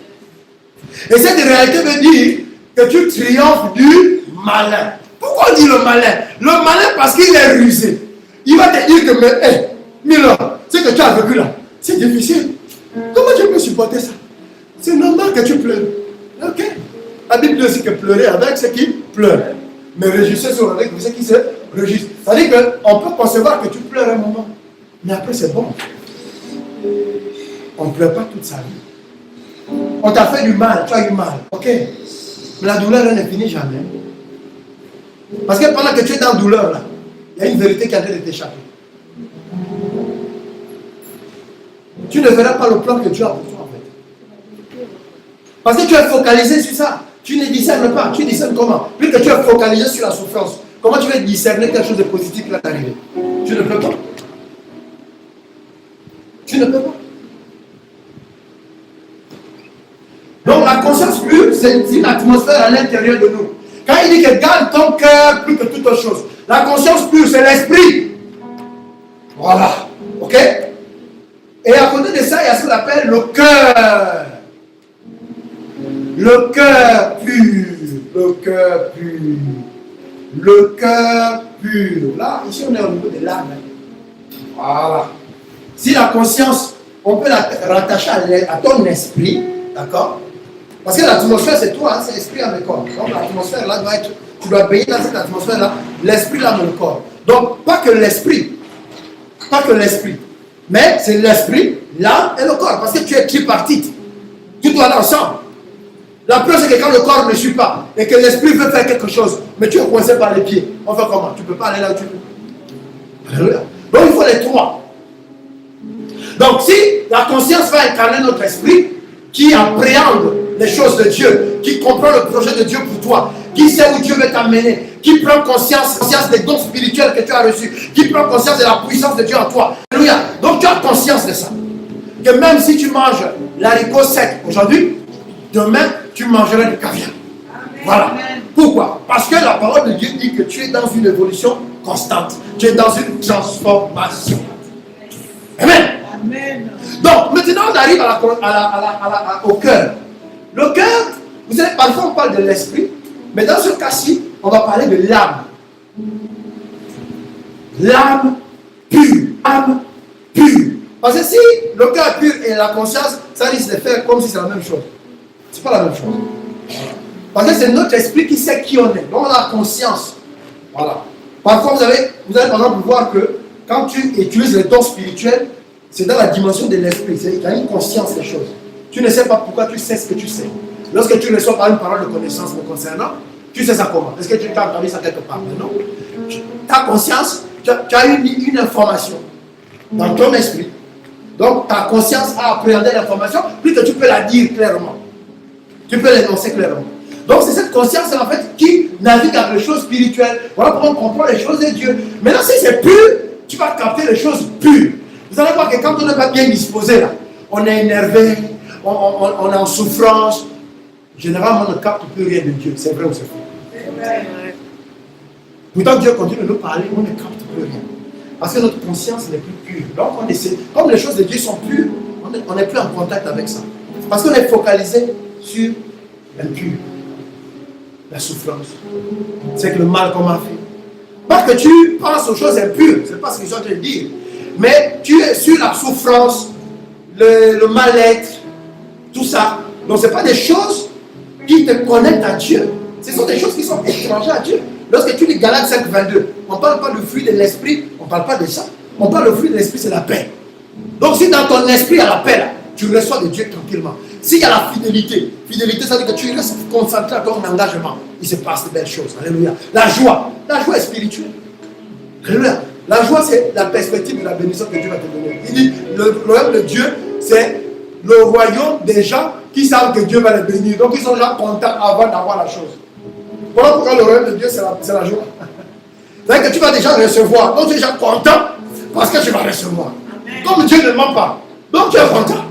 Et cette réalité veut dire que tu triomphes du malin. Pourquoi on dit le malin? Le malin parce qu'il est rusé. Il va te dire que, mais, hey, Milo, ce que tu as vécu là, c'est difficile. Comment tu peux supporter ça? C'est normal que tu pleures. Ok? La Bible dit aussi que pleurer avec ceux qui pleurent. Mais réjouissez-vous avec ceux qui se réjouissent. C'est-à-dire qu'on peut concevoir que tu pleures un moment. Mais après, c'est bon. On ne pleure pas toute sa vie. On t'a fait du mal, tu as eu mal. Ok? Mais la douleur, elle ne finit jamais. Parce que pendant que tu es dans la douleur, là, il y a une vérité qui est en train de t'échapper. Tu ne verras pas le plan que Dieu a pour toi, en fait. Parce que tu es focalisé sur ça. Tu ne discernes pas. Tu discernes comment? Puisque tu es focalisé sur la souffrance. Comment tu vas discerner quelque chose de positif qui va t'arriver? Tu ne peux pas. Tu ne peux pas. Donc la conscience pure, c'est une atmosphère à l'intérieur de nous. Quand il dit que garde ton cœur plus que toute autre chose, la conscience pure, c'est l'esprit. Voilà. Ok? Et à côté de ça, il y a ce qu'on appelle le cœur. Le cœur pur. Le cœur pur. Le cœur pur. Là, ici, on est au niveau de l'âme. Voilà. Si la conscience, on peut la rattacher à ton esprit, d'accord? Parce que l'atmosphère, c'est toi, hein, c'est l'esprit avec le corps. Donc l'atmosphère, là, doit être, tu dois baigner dans cette atmosphère-là, l'esprit, l'âme et le corps. Donc, pas que l'esprit, mais c'est l'esprit, l'âme et le corps, parce que tu es tripartite. Tout doit aller ensemble. La preuve, c'est que quand le corps ne suit pas, et que l'esprit veut faire quelque chose, mais tu es coincé par les pieds, on fait comment? Tu ne peux pas aller là où tu veux. Alléluia. Donc, il faut les trois. Donc, si la conscience va incarner notre esprit, qui appréhende les choses de Dieu, qui comprend le projet de Dieu pour toi, qui sait où Dieu veut t'amener, qui prend conscience des dons spirituels que tu as reçus, qui prend conscience de la puissance de Dieu en toi. Alléluia. Donc, tu as conscience de ça. Que même si tu manges l'haricot sec aujourd'hui, demain, tu mangeras du caviar. Voilà. Amen. Pourquoi? Parce que la parole de Dieu dit que tu es dans une évolution constante. Tu es dans une transformation. Amen. Amen. Donc, maintenant, on arrive au cœur. Le cœur, vous savez, parfois on parle de l'esprit, mais dans ce cas-ci, on va parler de l'âme. L'âme pure. Âme pure. Parce que si le cœur pur et la conscience, ça risque de faire comme si c'est la même chose. C'est pas la même chose. Parce que c'est notre esprit qui sait qui on est. Donc on a conscience. Voilà. Parfois, vous allez par exemple voir que quand tu utilises les dons spirituels, c'est dans la dimension de l'esprit. Il y a une conscience des choses. Tu ne sais pas pourquoi tu sais ce que tu sais. Lorsque tu reçois par une parole de connaissance me concernant, tu sais ça comment? Est-ce que tu as entendu ça quelque part? Non. Ta conscience, tu as une information dans ton esprit. Donc ta conscience a appréhendé l'information, plus que tu peux la dire clairement. Tu peux l'énoncer clairement. Donc c'est cette conscience en fait qui navigue avec les choses spirituelles. Voilà pourquoi on comprend les choses de Dieu. Maintenant si c'est pur, tu vas capter les choses pures. Vous allez voir que quand on n'est pas bien disposé là, on est énervé, on est en souffrance. Généralement on ne capte plus rien de Dieu. C'est vrai ou c'est faux? Pourtant Dieu continue de nous parler, on ne capte plus rien. Parce que notre conscience n'est plus pure. Donc on essaie, comme les choses de Dieu sont pures, on n'est plus en contact avec ça. Parce qu'on est focalisé sur l'impur, la souffrance. C'est que le mal qu'on a fait. Parce que tu penses aux choses impures, c'est pas ce qu'ils sont en train de dire. Mais tu es sur la souffrance, le mal-être, tout ça. Donc ce n'est pas des choses qui te connectent à Dieu. Ce sont des choses qui sont étrangères à Dieu. Lorsque tu lis Galates 5, 22, on ne parle pas du fruit de l'esprit, on ne parle pas de ça. On parle du fruit de l'esprit, c'est la paix. Donc si dans ton esprit il y a la paix là, tu reçois de Dieu tranquillement. S'il y a la fidélité, ça veut dire que tu restes concentré à ton engagement, il se passe de belles choses. Alléluia. La joie est spirituelle. Alléluia. La joie, c'est la perspective de la bénédiction que Dieu va te donner. Il dit, le royaume de Dieu, c'est le royaume des gens qui savent que Dieu va les bénir. Donc ils sont déjà contents avant d'avoir la chose. Voilà pourquoi le royaume de Dieu, c'est la joie. C'est-à-dire que tu vas déjà recevoir. Donc tu es déjà content parce que tu vas recevoir. Amen. Comme Dieu ne ment pas. Donc tu es content.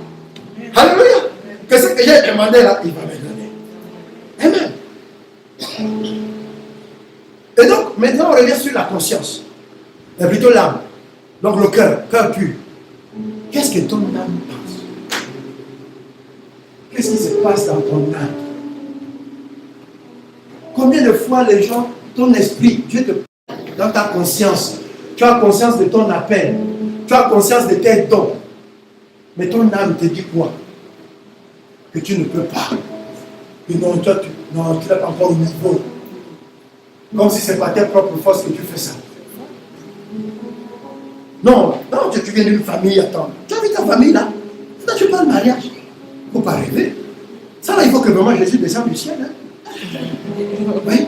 Alléluia. Que ce que j'ai demandé là, il va me donner. Amen. Et donc, maintenant, on revient sur la conscience. Mais plutôt l'âme. Donc le cœur pur. Qu'est-ce que ton âme pense? Qu'est-ce qui se passe dans ton âme? Combien de fois les gens, ton esprit, Dieu te parle dans ta conscience. Tu as conscience de ton appel. Tu as conscience de tes dons. Mais ton âme te dit quoi? Que tu ne peux pas. Que non, tu n'es pas encore au niveau. Comme si ce n'est pas tes propres forces que tu fais ça. Non, tu viens d'une famille, attends. Tu as vu ta famille là? Là, tu parles de mariage. Il ne faut pas rêver. Ça là, il faut que vraiment Jésus descende du ciel. Hein? Oui.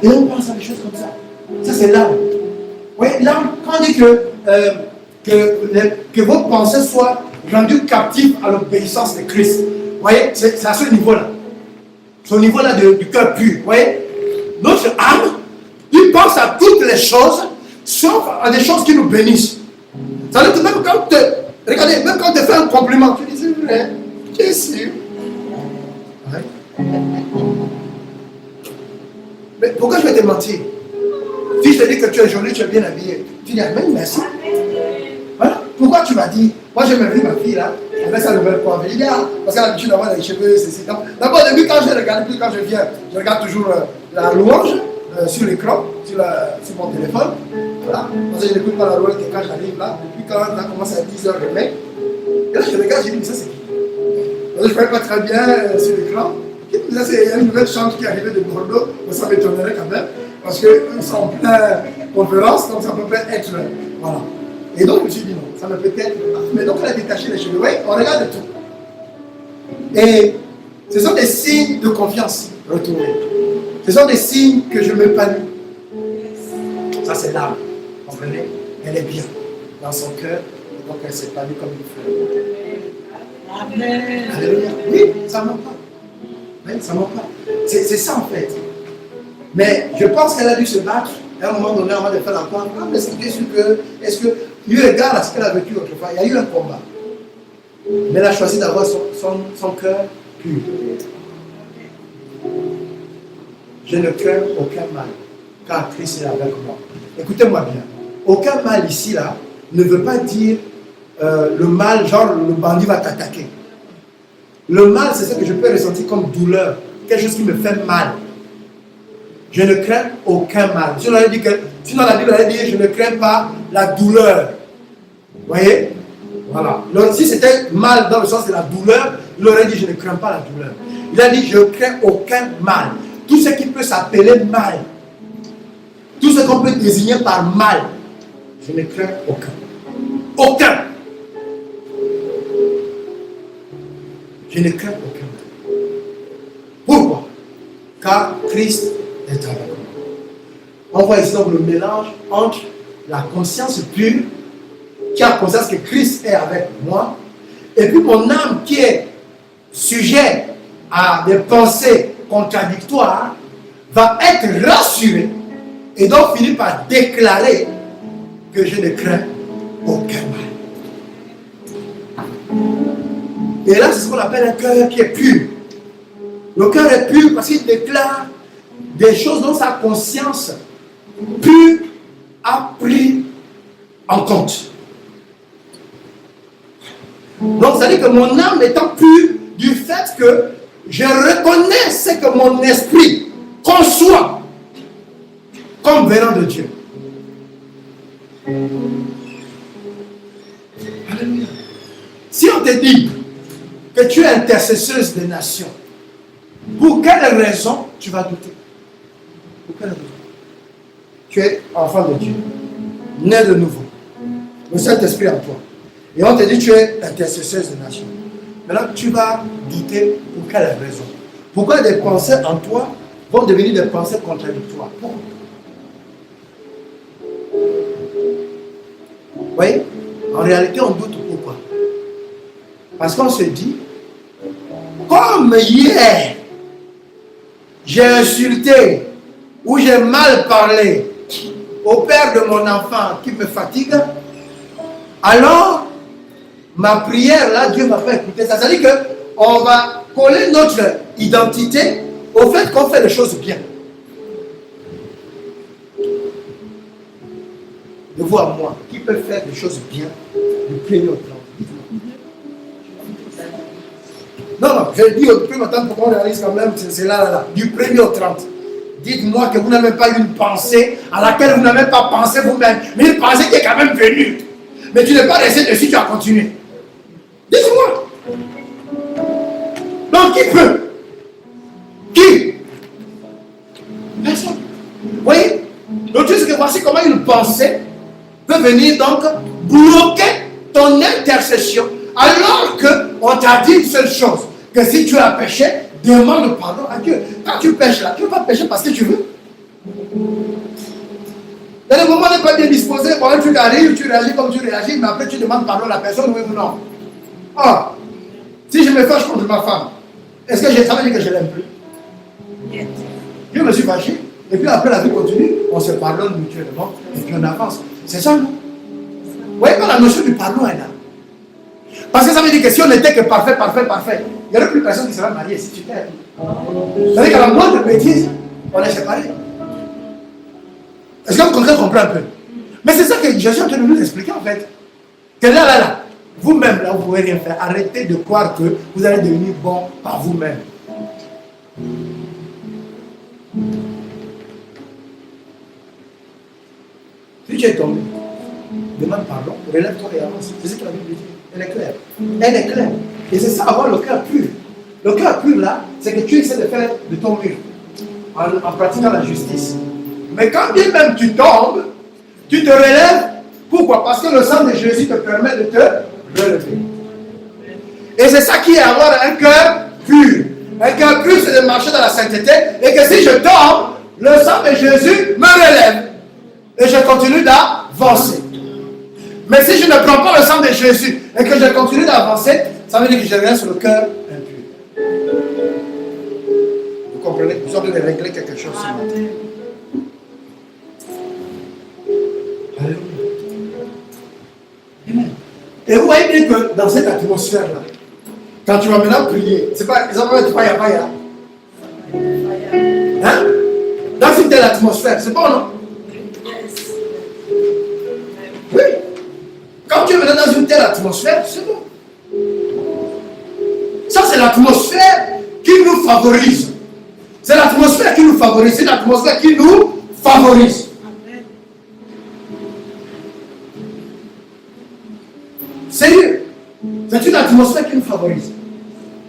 Et on pense à des choses comme ça. Ça, c'est l'âme. Oui, l'âme, quand on dit que vos pensées soient rendues captives à l'obéissance de Christ, vous voyez, c'est à ce niveau-là. C'est au niveau-là du cœur pur. Vous voyez, notre âme, il pense à toutes les choses, sauf à des choses qui nous bénissent. Ça veut dire que même quand tu fais un compliment, tu dis c'est vrai, tu es sûr. Ouais. Mais pourquoi je vais te mentir? Si je te dis que tu es jolie, tu es bien habillé, tu dis Amen, merci. Voilà. Pourquoi tu m'as dit, moi j'ai même vu ma fille là, avec sa nouvelle coiffe. Il dit, ah, parce qu'elle a l'habitude d'avoir les cheveux, c'est ça. D'abord, au début, quand je regarde, puis quand je viens, je regarde toujours la louange sur l'écran, sur mon téléphone. Voilà. Parce que je n'écoute pas la louange que quand j'arrive là, depuis quand ça commence à 10h le mec. Et là, je regarde, je dis, mais ça c'est qui? Je ne connais pas très bien sur l'écran. Il y a une nouvelle chante qui est arrivée de Bordeaux, mais ça m'étonnerait quand même, parce qu'ils sont en pleine conférence, donc ça peut pas être. Voilà. Et donc je me suis dit non, ça ne peut être. Mais donc elle a détaché les cheveux. Oui, on regarde tout. Et ce sont des signes de confiance retrouvés. Ce sont des signes que je m'épanouis. Ça c'est l'âme. Vous comprenez? Elle est bien dans son cœur, et donc elle s'épanouit comme une fleur. Amen. Alléluia. Oui, ça ne manque pas. Oui, ça ne manque pas. C'est ça en fait. Mais je pense qu'elle a dû se battre. À un moment donné, avant de faire l'entendre, mais est-ce que, eu égard à ce qu'elle a vécu autrefois, il y a eu un combat. Mais elle a choisi d'avoir son cœur pur. Je ne crains aucun mal, car Christ est avec moi. Écoutez-moi bien. Aucun mal ici, là, ne veut pas dire le mal, genre le bandit va t'attaquer. Le mal, c'est ce que je peux ressentir comme douleur, quelque chose qui me fait mal. Je ne crains aucun mal. Sinon, la Bible a dit je ne crains pas la douleur. Vous voyez? Voilà. Donc, si c'était mal dans le sens de la douleur, il aurait dit je ne crains pas la douleur. Il a dit je ne crains aucun mal. Tout ce qui peut s'appeler mal, tout ce qu'on peut désigner par mal, je ne crains aucun. Aucun. Je ne crains aucun mal. Pourquoi? Car Christ est avec moi. On voit ici donc le mélange entre la conscience pure, qui a conscience que Christ est avec moi, et puis mon âme qui est sujet à des pensées contradictoires va être rassurée et donc finir par déclarer que je ne crains aucun mal. Et là, c'est ce qu'on appelle un cœur qui est pur. Le cœur est pur parce qu'il déclare des choses dont sa conscience pure a pris en compte. Donc, ça veut dire que mon âme étant pure du fait que je reconnais ce que mon esprit conçoit comme venant de Dieu. Alléluia. Si on te dit que tu es intercesseuse des nations, pour quelle raison tu vas douter? Pour quelle raison? Tu es enfant de Dieu, né de nouveau, le Saint-Esprit en toi. Et on te dit tu es intercesseuse des nations. Maintenant, tu vas douter pour quelle raison? Pourquoi des pensées en toi vont devenir des pensées contradictoires? Pourquoi? Vous voyez? En réalité, on doute pourquoi? Parce qu'on se dit, comme hier, j'ai insulté ou j'ai mal parlé au père de mon enfant qui me fatigue, alors ma prière, là, Dieu m'a fait écouter ça. C'est-à-dire qu'on va coller notre identité au fait qu'on fait les choses bien. De vous à moi, qui peut faire des choses bien du premier au 30? Non, je dis au premier au 30 pour qu'on réalise quand même, c'est là, du premier au 30. Dites-moi que vous n'avez pas eu une pensée à laquelle vous n'avez pas pensé vous-même, mais une pensée qui est quand même venue. Mais tu n'es pas resté dessus, tu as continué. Dites-moi. Donc qui peut? Qui? Personne. Vous voyez? Donc tu sais que voici comment une pensée peut venir donc bloquer ton intercession alors qu'on t'a dit une seule chose, que si tu as péché, demande pardon à Dieu. Quand tu pêches là, tu ne vas pas pécher parce que tu veux. Dans le moment où tu n'es pas bien disposé, quand un truc arrive, tu réagis comme tu réagis, mais après tu demandes pardon à la personne, oui ou non. Ah, si je me fâche contre ma femme, est-ce que ça veut dire que je l'aime plus? Je me suis fâché, et puis après la vie continue, on se pardonne mutuellement, et puis on avance. C'est ça, non? Vous voyez pas la notion du pardon est là. Parce que ça veut dire que si on n'était que parfait, il n'y aurait plus personne qui serait marié si tu t'aimes. Ça veut dire qu'à la moindre bêtise, on est séparés. Est-ce que vous comprenez un peu? Mais c'est ça que Jésus est en train de nous expliquer en fait. Que là, vous-même, là, vous ne pouvez rien faire. Arrêtez de croire que vous allez devenir bon par vous-même. Si tu es tombé, demande pardon, relève-toi et avance. C'est ce que la Bible dit. Elle est claire. Elle est claire. Et c'est ça, avoir le cœur pur. Le cœur pur, là, c'est que tu essaies de faire de ton mieux en pratiquant la justice. Mais quand bien même tu tombes, tu te relèves. Pourquoi? Parce que le sang de Jésus te permet de te relever. Et c'est ça qui est avoir un cœur pur. Un cœur pur, c'est de marcher dans la sainteté. Et que si je tombe, le sang de Jésus me relève. Et je continue d'avancer. Mais si je ne prends pas le sang de Jésus et que je continue d'avancer, ça veut dire que je reviens sur le cœur impur. Vous comprenez? Vous avez de régler quelque chose ce matin. Alléluia. Amen. Et vous voyez bien que dans cette atmosphère-là, quand tu vas maintenant prier, c'est pas exemple de paya. Hein? Dans une telle atmosphère, c'est bon, non? Oui. Quand tu es maintenant dans une telle atmosphère, c'est bon. Ça, c'est l'atmosphère qui nous favorise. C'est l'atmosphère qui nous favorise. C'est l'atmosphère qui nous favorise. Sérieux. C'est une atmosphère qui nous favorise.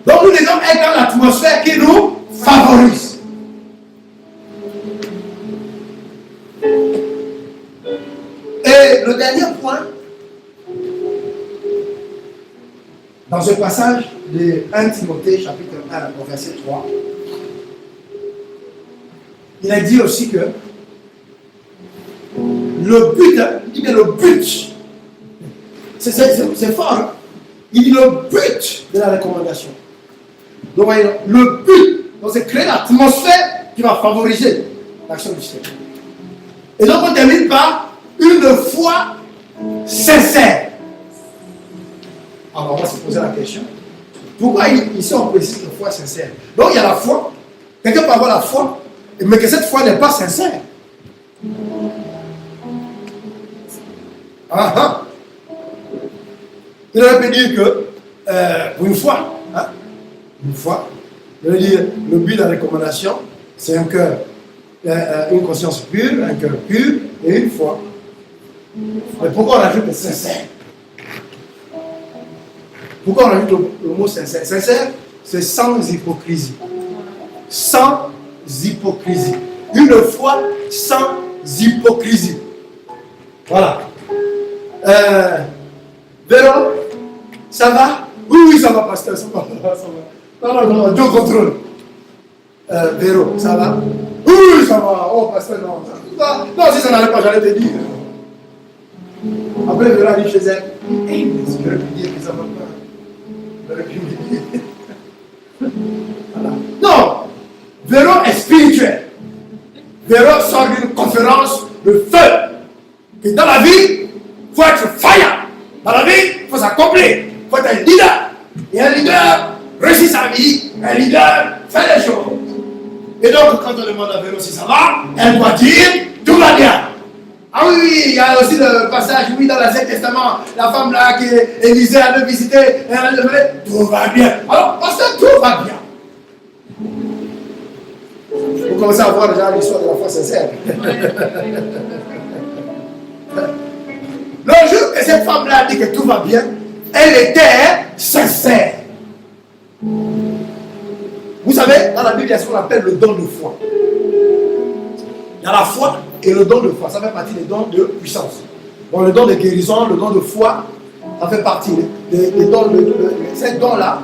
Donc nous devons être dans l'atmosphère qui nous favorise. Et le dernier point, dans ce passage de 1 Timothée chapitre 1 verset 3, il a dit aussi que le but, il dit le but, c'est fort, hein? Il dit le but de la recommandation. Donc voyez, le but, c'est créer l'atmosphère qui va favoriser l'action du Seigneur. Et donc on termine par une foi sincère. Alors on va se poser la question, pourquoi ici on précise une foi sincère? Donc il y a la foi, quelqu'un peut avoir la foi, mais que cette foi n'est pas sincère. Il aurait pu dire que une foi, il veut dire le but de la recommandation, c'est un cœur, une conscience pure, un cœur pur et une foi. Mais pourquoi on ajoute le sincère? Pourquoi on ajoute le mot sincère? Sincère, c'est sans hypocrisie. Sans hypocrisie. Une foi sans hypocrisie. Voilà. Véro, ça va? Oui, ça va, pasteur, ça va. Non, deux contrôles. Véro, ça va? Oui, ça va. Oh, pasteur, non. Non, si ça n'allait pas, j'allais te dire. Après, Véro a dit chez elle, hey, j'aurais pu dire que ça va pas. J'aurais pu dire. Voilà. Non, Véro est spirituel. Véro sort d'une conférence de feu. Que dans la vie, il faut être fire. Dans la vie, il faut s'accomplir. Il faut être un leader. Et un leader réussit sa vie. Un leader fait les choses. Et donc, quand on demande à Véro si ça va, elle doit dire tout va bien. Ah oui, il y a aussi le passage, oui, dans l'Ancien Testament, la femme là qui Élisée avait visité, elle a demandé tout va bien. Alors, parce que tout va bien. Vous commencez à voir déjà l'histoire de la foi sincère. Le jour que cette femme-là a dit que tout va bien, elle était sincère. Vous savez, dans la Bible, il y a ce qu'on appelle le don de foi. Il y a la foi et le don de foi. Ça fait partie des dons de puissance. Bon, le don de guérison, le don de foi, ça fait partie des dons. Ces dons-là,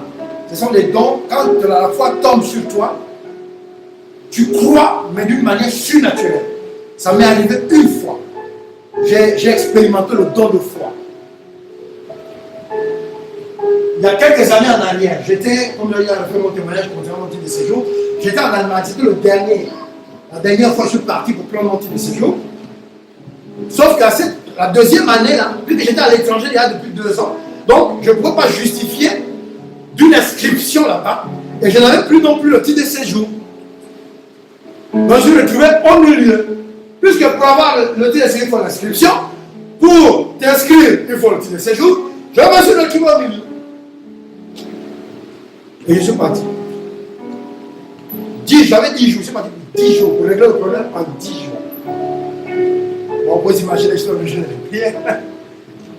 ce sont des dons, quand la foi tombe sur toi, tu crois, mais d'une manière surnaturelle. Ça m'est arrivé une fois. J'ai expérimenté le don de foi. Il y a quelques années en arrière, j'étais, comme il y a fait mon témoignage concernant mon titre de séjour, j'étais en Allemagne, c'était la dernière fois que je suis parti pour prendre mon titre de séjour. Sauf qu'à la deuxième année, là, vu que j'étais à l'étranger il y a depuis 2 ans, donc je ne pouvais pas justifier d'une inscription là-bas, et je n'avais plus non plus le titre de séjour. Donc je me retrouvais au milieu. Puisque pour avoir le titre de séjour, il faut l'inscription. Pour t'inscrire, il faut le titre de séjour. Je vais sur le document milieu. Et je suis parti. J'avais 10 jours, je suis parti pour 10 jours pour régler le problème en 10 jours. Bon, on peut s'imaginer que je suis le jeune de prière,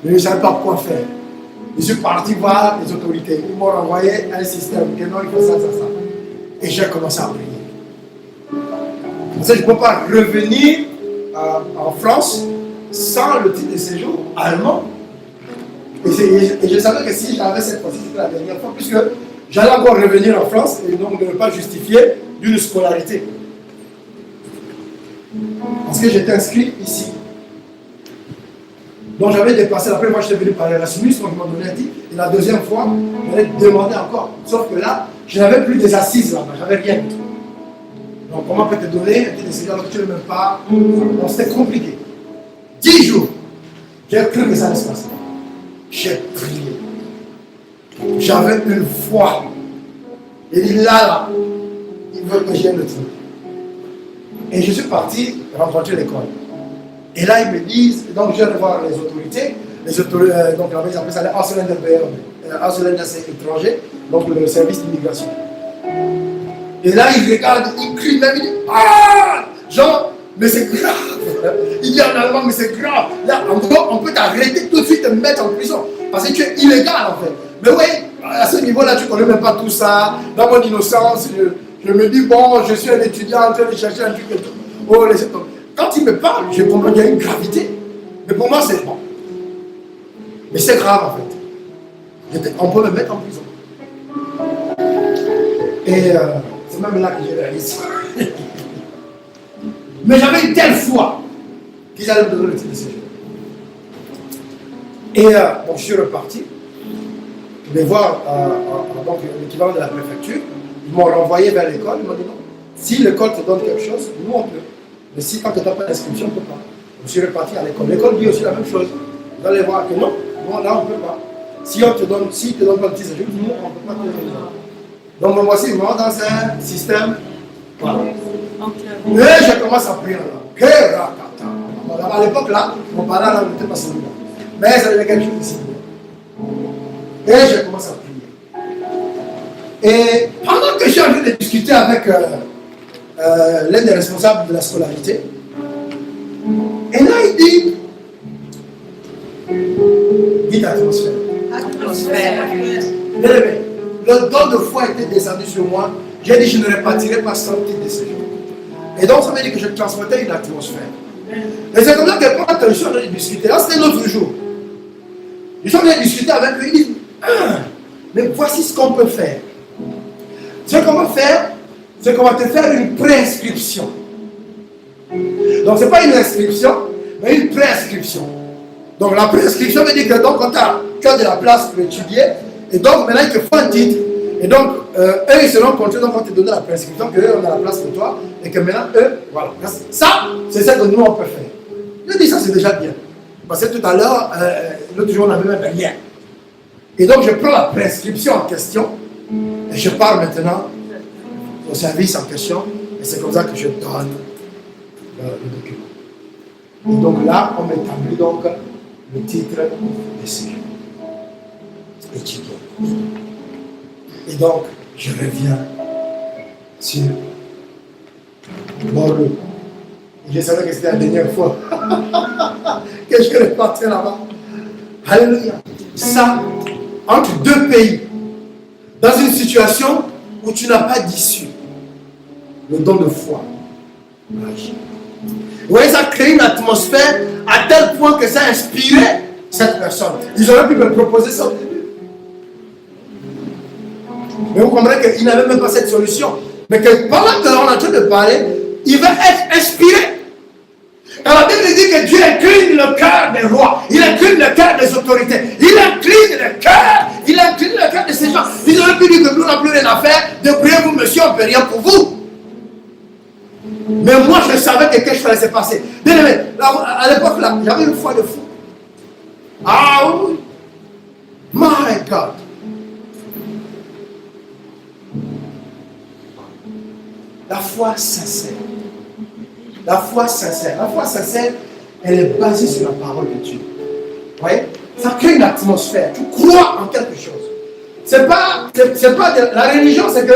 mais je ne savais pas quoi faire. Je suis parti voir les autorités. Ils m'ont envoyé un système que non, il faut ça. Et j'ai commencé à prier. Parce que je ne peux pas revenir en France sans le titre de séjour allemand. Et je savais que si j'avais cette fois-ci, c'était la dernière fois, puisque j'allais encore revenir en France et donc ne pas justifier d'une scolarité. Parce que j'étais inscrit ici. Donc j'avais dépassé, la première fois j'étais venu par Erasmus, donc ils m'ont donné un titre. Et la deuxième fois, j'allais demander encore. Sauf que là, je n'avais plus des assises là-bas, j'avais rien du tout. Donc comment peut te donner un titre de séjour alors que tu ne même pas. Donc c'était compliqué. 10 jours, j'ai cru que ça allait se passer. J'ai prié. J'avais une foi. Il dit là, il veut que j'aille le truc. Et je suis parti rencontrer l'école. Et là, ils me disent, donc je vais voir les autorités. Donc là-bas, ils appellent ça les c'est étranger, donc le service d'immigration. Et là, ils regardent, ils crient, même, ils disent, ah, genre, mais c'est grave. Il dit en allemand, mais c'est grave. Là, en gros, on peut t'arrêter tout de suite et te mettre en prison. Parce que tu es illégal, en fait. Mais oui, à ce niveau-là, tu ne connais même pas tout ça. Dans mon innocence, je me dis, bon, je suis un étudiant en train de chercher un truc et tout. Oh, quand il me parle, je comprends qu'il y a une gravité. Mais pour moi, c'est bon. Mais c'est grave, en fait. On peut me mettre en prison. Et c'est même là que j'ai réalisé. Mais j'avais une telle foi qu'ils allaient me donner le titre de séjour. Et bon, je suis reparti. Je vais voir donc, l'équivalent de la préfecture. Ils m'ont renvoyé vers l'école. Ils m'ont dit non. Si l'école te donne quelque chose, nous on peut. Mais si quand tu n'as pas d'inscription, on ne peut pas. Je suis reparti à l'école. L'école dit aussi la même chose. Vous allez voir que non, là on ne peut pas. Si on te donne, si te donne pas le petit séjour, nous on ne peut pas te donner. Donc me voici vraiment dans un système. Voilà. Et je commence à prier là. À l'époque là, mon parent là n'était pas celui-là. Mais ça devait quelque chose ici. Et je commence à prier. Et pendant que je suis en train de discuter avec l'un des responsables de la scolarité, et là il dit, dites atmosphère. Atmosphère. Le don de foi était descendu sur moi. J'ai dit, je ne répartirai pas sans titre de séjour. Et donc ça veut dire que je transmettais une atmosphère. Et c'est comme ça que pendant que je suis en train de discuter, là c'était l'autre jour. Je suis en train de discuter avec eux, ils disent, mais voici ce qu'on peut faire. Ce qu'on va faire, c'est qu'on va te faire une prescription. Donc ce n'est pas une inscription, mais une prescription. Donc la prescription veut dire que donc, quand tu as de la place pour étudier, et donc maintenant ils te font un titre. Et donc eux ils seront contents, donc on te donner la prescription, qu'eux on a la place pour toi, et que maintenant eux, voilà. Ça, c'est ce que nous on peut faire. Je dis ça c'est déjà bien. Parce que tout à l'heure, l'autre jour on n'avait même rien. Et donc je prends la prescription en question, et je pars maintenant au service en question, et c'est comme ça que je donne le document. Et donc là, on m'établit donc le titre de séjour. Étudiant. Et donc, je reviens sur Bordeaux. Je savais que c'était la dernière fois que je repartais là-bas. Alléluia. Ça, entre deux pays, dans une situation où tu n'as pas d'issue, le don de foi. Vous voyez, ça crée une atmosphère à tel point que ça a inspiré cette personne. Ils auraient pu me proposer ça au début. Mais vous comprenez qu'il n'avait même pas cette solution. Mais que pendant qu'on est en train de parler, il va être inspiré. Quand la Bible dit que Dieu incline le cœur des rois, il incline le cœur des autorités, il incline le cœur de ces gens. Ils auraient pu dire que nous n'avons plus rien à faire, débrouillez-vous monsieur, on ne peut rien pour vous. Mais moi je savais que quelque chose allait se passer. Bien aimé, à l'époque là, j'avais une foi de fou. Ah oui, my God. La foi sincère. La foi sincère. La foi sincère, elle est basée sur la parole de Dieu. voyez? Ça crée une atmosphère. Tu crois en quelque chose. C'est pas la religion, c'est que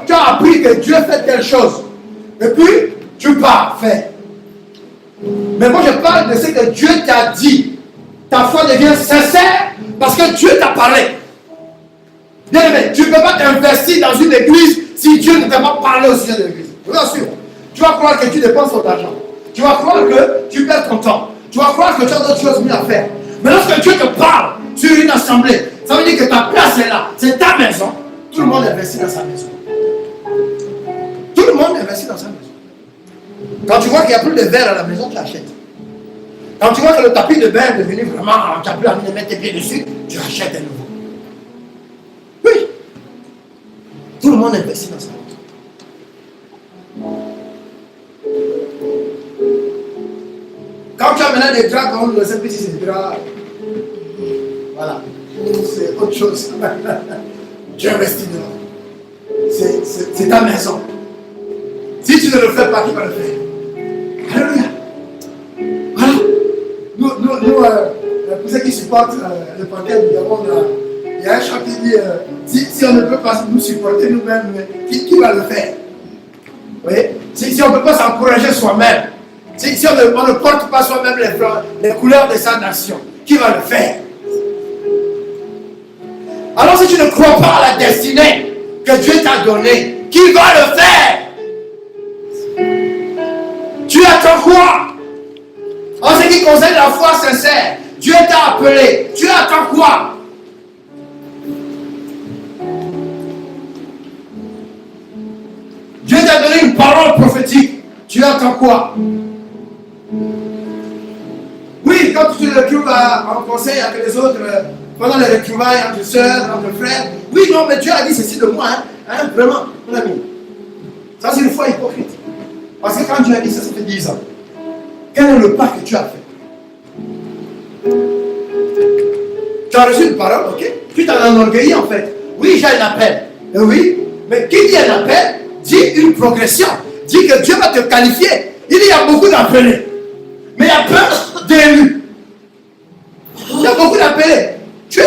tu as appris que Dieu fait telle chose. Et puis, tu pars, fais. Mais moi, je parle de ce que Dieu t'a dit. Ta foi devient sincère parce que Dieu t'a parlé. Bien aimé, tu ne peux pas t'investir dans une église si Dieu ne t'a pas parlé au sujet de l'église. Je vous assure. Tu vas croire que tu dépenses ton argent. Tu vas croire que tu perds ton temps. Tu vas croire que tu as d'autres choses mieux à faire. Mais lorsque Dieu te parle sur une assemblée, ça veut dire que ta place est là. C'est ta maison. Tout le monde investit dans sa maison. Tout le monde investit dans sa maison. Quand tu vois qu'il n'y a plus de verre à la maison, tu achètes. Quand tu vois que le tapis de bain est devenu vraiment, tu n'as plus envie de mettre tes pieds dessus, tu achètes un nouveau. Oui. Tout le monde investit dans sa maison. Quand tu as maintenant des draps, comme le simple c'est des draps, voilà, c'est autre chose. Tu investis dedans. C'est ta maison. Si tu ne le fais pas, qui va le faire? Alléluia. Voilà. Nous pour ceux qui supportent le panthère du Gabon, il y a un chant qui dit si on ne peut pas nous supporter nous-mêmes, qui va le faire? Vous voyez? Si on ne peut pas s'encourager soi-même, si on ne porte pas soi-même les couleurs de sa nation, qui va le faire? Alors si tu ne crois pas à la destinée que Dieu t'a donnée, qui va le faire? Tu attends quoi? En ce qui concerne la foi sincère, Dieu t'a appelé. Tu attends quoi? Dieu t'a donné une parole prophétique. Tu attends quoi? Oui, quand tu te retrouves en conseil avec les autres, pendant les retrouvailles entre soeurs, entre frères, oui, non, mais Dieu a dit ceci de moi, vraiment, mon ami. Ça, c'est une foi hypocrite. Parce que quand Dieu a dit ça, ça fait 10 ans. Quel est le pas que tu as fait? Tu as reçu une parole, ok? Tu t'en enorgueillis en fait. Oui, j'ai un appel. Oui, mais qui dit un appel, dit une progression. Dit que Dieu va te qualifier. Il y a beaucoup d'appelés. Mais il y a peu d'élus. Il y a beaucoup d'appelés. Tu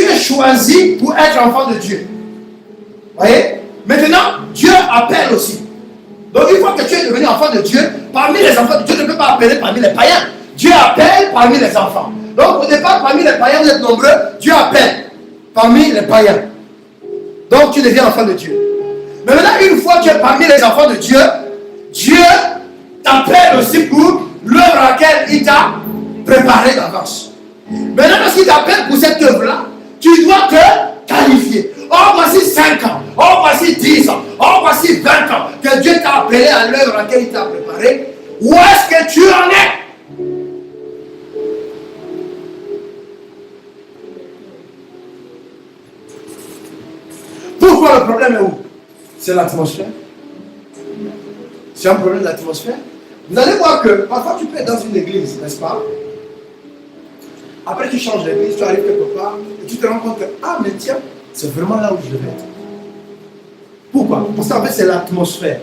es choisi pour être enfant de Dieu. Voyez? Maintenant, Dieu appelle aussi. Donc une fois que tu es devenu enfant de Dieu, parmi les enfants, Dieu ne peut pas appeler parmi les païens. Dieu appelle parmi les enfants. Donc au départ, parmi les païens, vous êtes nombreux, Dieu appelle parmi les païens. Donc tu deviens enfant de Dieu. Mais maintenant, une fois que tu es parmi les enfants de Dieu, Dieu t'appelle aussi pour l'œuvre à laquelle il t'a préparé d'avance. Maintenant, lorsqu'il t'appelle pour cette œuvre-là, tu dois te qualifier. Oh, voici 5 ans. Oh, voici 10 ans. Oh, voici 20 ans que Dieu t'a appelé à l'œuvre à laquelle il t'a préparé. Où est-ce que tu en es? Pourquoi le problème est où? C'est l'atmosphère. C'est un problème d'atmosphère. Vous allez voir que parfois tu peux être dans une église, n'est-ce pas? Après tu changes d'église, tu arrives quelque part et tu te rends compte que, ah mais tiens, c'est vraiment là où je devais être. Pourquoi? Parce qu'en fait c'est l'atmosphère.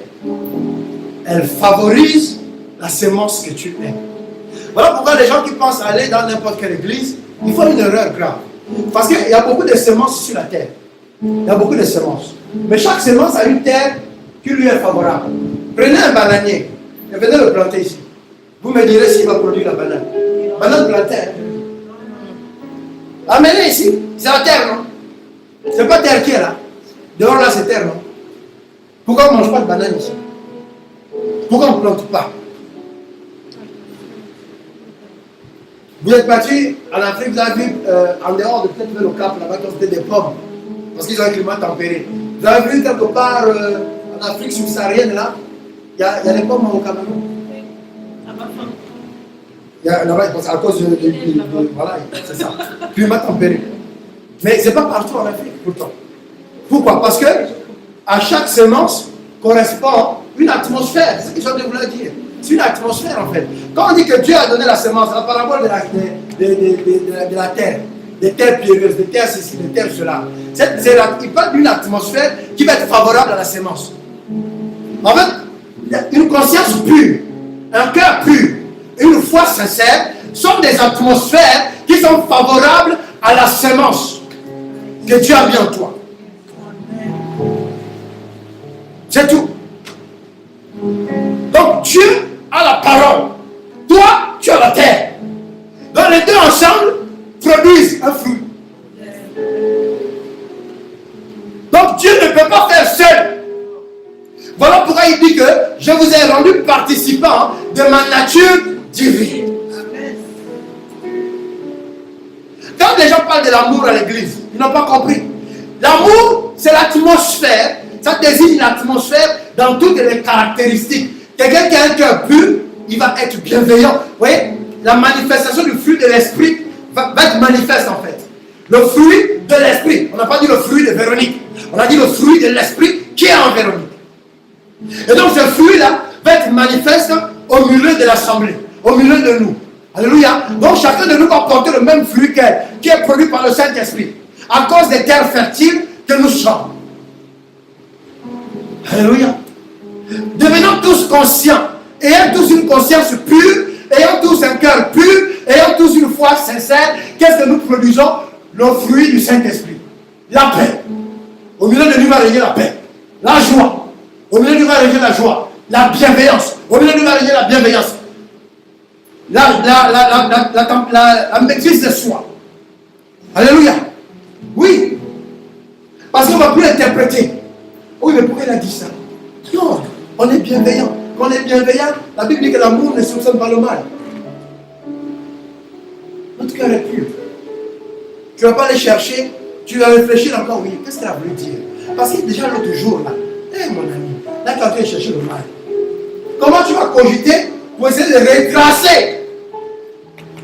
Elle favorise la sémence que tu es. Voilà pourquoi les gens qui pensent aller dans n'importe quelle église, ils font une erreur grave. Parce qu'il y a beaucoup de semences sur la terre. Il y a beaucoup de semences. Mais chaque semence a une terre qui lui est favorable. Prenez un bananier et venez le planter ici. Vous me direz s'il va produire la banane. Banane plantée. Amenez ici. C'est la terre, non? C'est pas terre qui est là. Dehors là, c'est terre, non? Pourquoi on ne mange pas de banane ici? Pourquoi on ne plante pas? Vous êtes parti en Afrique, vous avez vu en dehors de peut-être le Cap, là-bas, qui ont fait des pommes. Parce qu'ils ont un climat tempéré. Vous avez vu quelque part en Afrique subsaharienne, là, il y a des pommes au Cameroun. Là-bas, à cause de voilà, c'est ça. Climat tempéré. Mais ce n'est pas partout en Afrique, pourtant. Pourquoi? Parce que à chaque semence correspond une atmosphère. C'est ce que je viens de vous le dire. C'est une atmosphère en fait. Quand on dit que Dieu a donné la semence, la parabole de la terre, des terres pierreuses, des terres ceci, des terres cela. Il parle d'une atmosphère qui va être favorable à la semence. En fait, une conscience pure, un cœur pur, une foi sincère sont des atmosphères qui sont favorables à la semence que Dieu a mis en toi. C'est tout. Donc Dieu a la parole. Toi, tu as la terre. Donc les deux ensemble produisent un fruit. Donc Dieu ne peut pas faire seul. Voilà pourquoi il dit que je vous ai rendu participants de ma nature divine. Quand les gens parlent de l'amour à l'église, ils n'ont pas compris. L'amour, c'est l'atmosphère. Ça désigne l'atmosphère dans toutes les caractéristiques. Quelqu'un qui a un cœur pur, il va être bienveillant. Vous voyez, la manifestation du fruit de l'esprit va être manifeste en fait. Le fruit de l'esprit. On n'a pas dit le fruit de Véronique. On a dit le fruit de l'esprit qui est en Véronique. Et donc ce fruit-là va être manifeste au milieu de l'assemblée, au milieu de nous. Alléluia. Donc chacun de nous va porter le même fruit qu'elle, qui est produit par le Saint-Esprit. À cause des terres fertiles que nous sommes. Alléluia. Devenons tous conscients, ayant tous une conscience pure, ayant tous un cœur pur, ayant tous une foi sincère. Qu'est-ce que nous produisons? Le fruit du Saint-Esprit. La paix. Au milieu de nous va régner la paix. La joie. Au milieu de nous va régner la joie. La bienveillance. Au milieu de nous va régner la bienveillance. La maîtrise de soi. Alléluia. Oui. Parce qu'on ne va plus interpréter. Oui, mais pourquoi il a dit ça? Non, on est bienveillant. Quand on est bienveillant, la Bible dit que l'amour ne soupçonne pas le mal. Notre cœur est pur. Tu ne vas pas aller chercher, tu vas réfléchir encore, oui, qu'est-ce qu'elle a voulu dire? Parce que déjà l'autre jour, là, mon ami, là quand tu es chercher le mal, comment tu vas cogiter pour essayer de retracer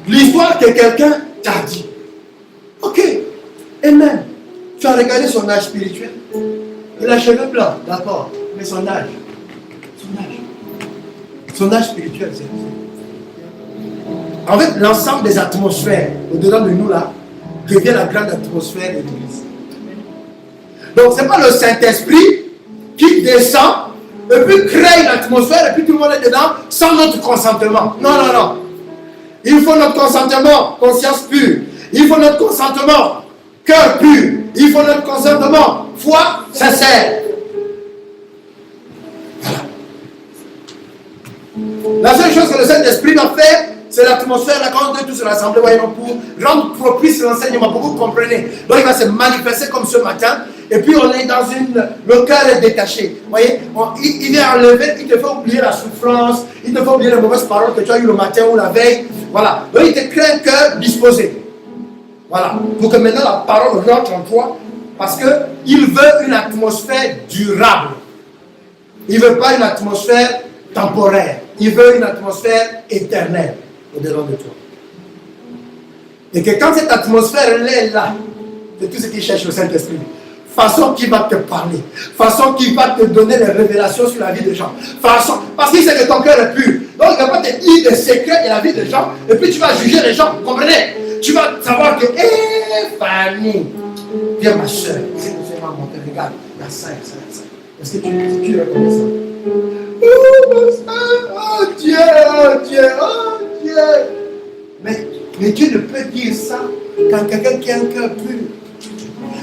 l'histoire que quelqu'un t'a dit? Ok, et même, tu as regardé son âge spirituel. Il a les cheveux blancs, d'accord, mais son âge spirituel, c'est en fait l'ensemble des atmosphères au-dedans de nous là devient la grande atmosphère de l'église. Donc ce n'est pas le Saint-Esprit qui descend et puis crée une atmosphère et puis tout le monde est dedans sans notre consentement. Non, non, non. Il faut notre consentement, conscience pure. Il faut notre consentement, cœur pur. Il faut notre consentement, foi sincère. La seule chose que le Saint-Esprit va faire, c'est l'atmosphère, là, quand on est tous rassemblés, voyons, pour rendre propice l'enseignement, pour vous comprenez. Donc il va se manifester comme ce matin, et puis on est dans le cœur est détaché. Vous voyez, il vient enlever, il te fait oublier la souffrance, il te fait oublier les mauvaises paroles que tu as eues le matin ou la veille. Voilà. Donc il te crée un cœur disposé. Voilà. Pour que maintenant la parole rentre en toi, parce qu'il veut une atmosphère durable. Il ne veut pas une atmosphère temporaire. Il veut une atmosphère éternelle au-delà de toi. Et que quand cette atmosphère est là, c'est tout ce qu'il cherche le Saint-Esprit. Façon qui va te parler. Façon qui va te donner des révélations sur la vie des gens. Façon, parce qu'il sait que ton cœur est pur. Donc il ne va pas te dire des secrets de la vie des gens. Et puis tu vas juger les gens. Vous comprenez? Tu vas savoir que, Fanny, viens ma soeur. C'est ma montée. Regarde, il y a ça. Est-ce que tu reconnais ça? Oh Dieu. Mais Dieu ne peut dire ça qu'à quelqu'un qui a un cœur pur,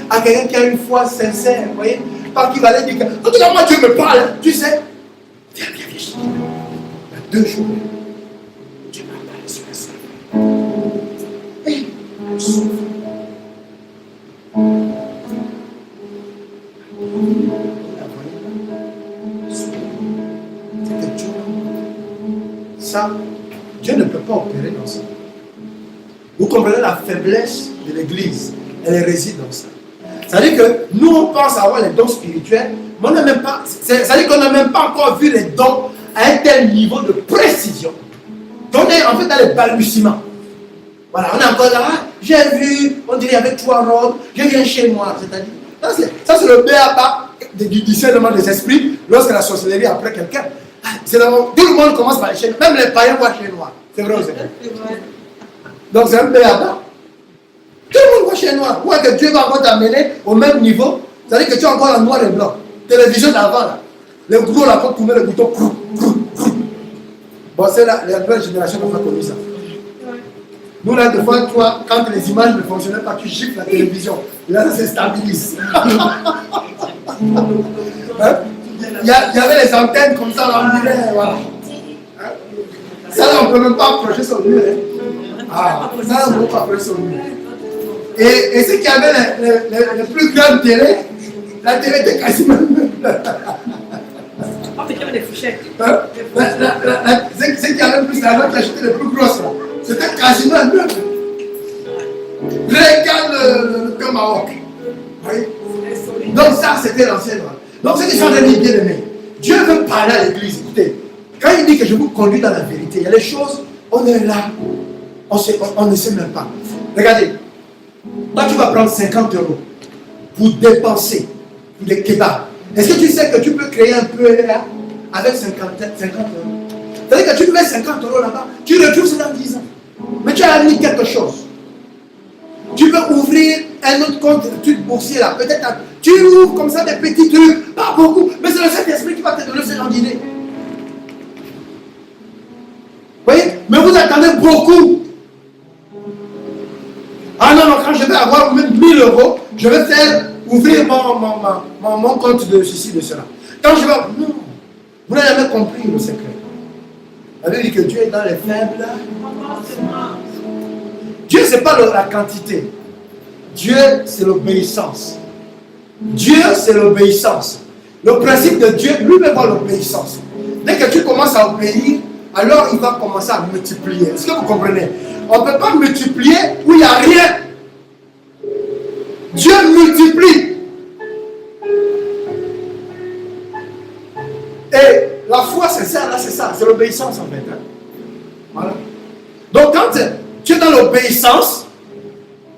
à quelqu'un qui a une foi sincère, vous voyez, pas qu'il va aller dire que, en tout cas, moi Dieu me parle, tu sais. Viens, il y a 2 jours, Dieu m'a parlé sur la soeur. Et souffre. Ça, Dieu ne peut pas opérer dans ça. Vous comprenez la faiblesse de l'Église? Elle réside dans ça. C'est-à-dire que nous, on pense avoir les dons spirituels, mais on n'a même pas, c'est-à-dire qu'on n'a même pas encore vu les dons à un tel niveau de précision. On est en fait dans les balbutiements. Voilà, on est encore là, j'ai vu, on dirait avec 3 robes, je viens chez moi. C'est-à-dire, ça c'est le béaba du discernement des esprits lorsque la sorcellerie après quelqu'un. Tout le monde commence par les chaînes, même les païens voient chez noir. C'est vrai ou c'est vrai? Donc c'est un béaba. Tout le monde voit chez noir. Ouais, que Dieu va encore t'amener au même niveau. C'est-à-dire que tu as encore la noir et blanc. Télévision d'avant là. Les gros là, quand tu mets le bouton. Bon, c'est la nouvelle génération qui a connu ça. Nous, là, des fois, toi, quand les images ne fonctionnaient pas, tu gifles la télévision. Là, ça se stabilise. Hein? Il y avait les antennes comme ça, là, on dirait, voilà. Hein? Ça, là, on ne peut même pas approcher son mur. Hein? Ah, ça, on ne peut pas approcher son mur. Et ceux qui avaient les plus grandes télé, la télé était quasiment neuve. Il y avait des fourchettes. Hein? Ceux qui avaient plus d'argent qui achetaient les plus grosses, là, c'était quasiment neuf. Regarde le tomahawk. Oui. Donc ça, c'était l'ancien loi. Donc ce qui sont des bien aimés. Dieu veut parler à l'église. Écoutez, quand il dit que je vous conduis dans la vérité, il y a des choses, on est là, on ne sait même pas. Regardez, toi tu vas prendre 50 € pour dépenser pour des kebabs. Est-ce que tu sais que tu peux créer un peu là avec 50 €? C'est-à-dire que tu mets 50 € là-bas, tu retrouves ça dans 10 ans. Mais tu as mis quelque chose. Tu peux ouvrir un autre compte, un truc boursier là. Peut-être tu ouvres comme ça des petits trucs, pas beaucoup, mais c'est le Saint-Esprit qui va te donner ce d'idée. Vous voyez? Mais vous attendez beaucoup. Ah non, non, quand je vais avoir même 1000 €, je vais faire ouvrir mon compte de ceci, de cela. Quand je vais. Non, vous n'avez jamais compris le secret. Vous avez dit que Dieu est dans les faibles. Dieu, ce n'est pas la quantité. Dieu, c'est l'obéissance. Dieu, c'est l'obéissance. Le principe de Dieu, lui-même va l'obéissance. Dès que tu commences à obéir, alors il va commencer à multiplier. Est-ce que vous comprenez? On ne peut pas multiplier où il n'y a rien. Dieu multiplie. Et la foi, c'est ça, là, c'est ça. C'est l'obéissance, en fait. Hein? Voilà. Donc, quand tu es dans l'obéissance,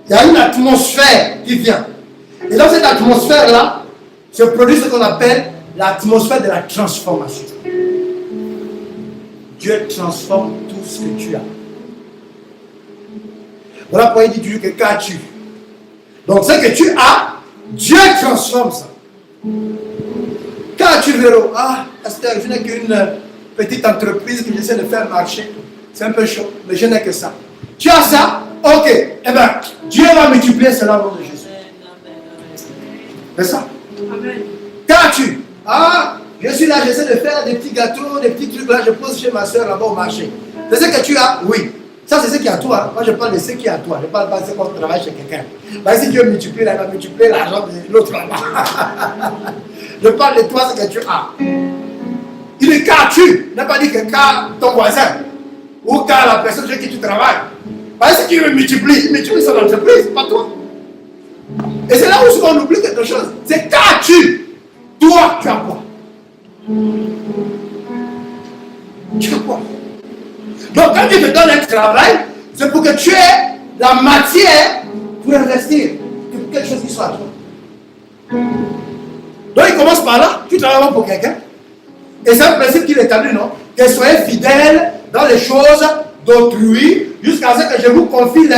il y a une atmosphère qui vient. Et dans cette atmosphère-là, se produit ce qu'on appelle l'atmosphère de la transformation. Dieu transforme tout ce que tu as. Voilà pourquoi il dit toujours que qu'as-tu. Donc ce que tu as, Dieu transforme ça. Qu'as-tu, Véro? Ah, Esther, je n'ai qu'une petite entreprise que j'essaie de faire marcher. C'est un peu chaud, mais je n'ai que ça. Tu as ça? Ok. Eh bien, Dieu va multiplier cela au nom de Jésus. C'est ça. Amen. Qu'as-tu? Ah, je suis là, j'essaie de faire des petits gâteaux, des petits trucs là, je pose chez ma soeur là-bas au marché. C'est ce que tu as? Oui. Ça, c'est ce qui est à toi. Moi, je parle de ce qui est à toi. Je ne parle pas de ce qu'on travaille chez quelqu'un. Bah, si Dieu multiplie, là, il va multiplier l'argent de l'autre là-bas. Je parle de toi, ce que tu as. Il dit qu'as-tu? Il n'a pas dit que qu'a ton voisin ou qu'a la personne chez qui tu travailles. Bah, si Dieu multiplie, il multiplie son entreprise, pas toi. Et c'est là où on oublie quelque chose. C'est qu'as-tu? Toi, tu as quoi? Tu as quoi? Donc quand Dieu te donne un travail, c'est pour que tu aies la matière pour investir. Pour quelque chose qui soit à toi. Donc il commence par là, tu travailles pour quelqu'un. Et c'est un principe qu'il établit, non? Que soyez fidèles dans les choses d'autrui jusqu'à ce que je vous confie les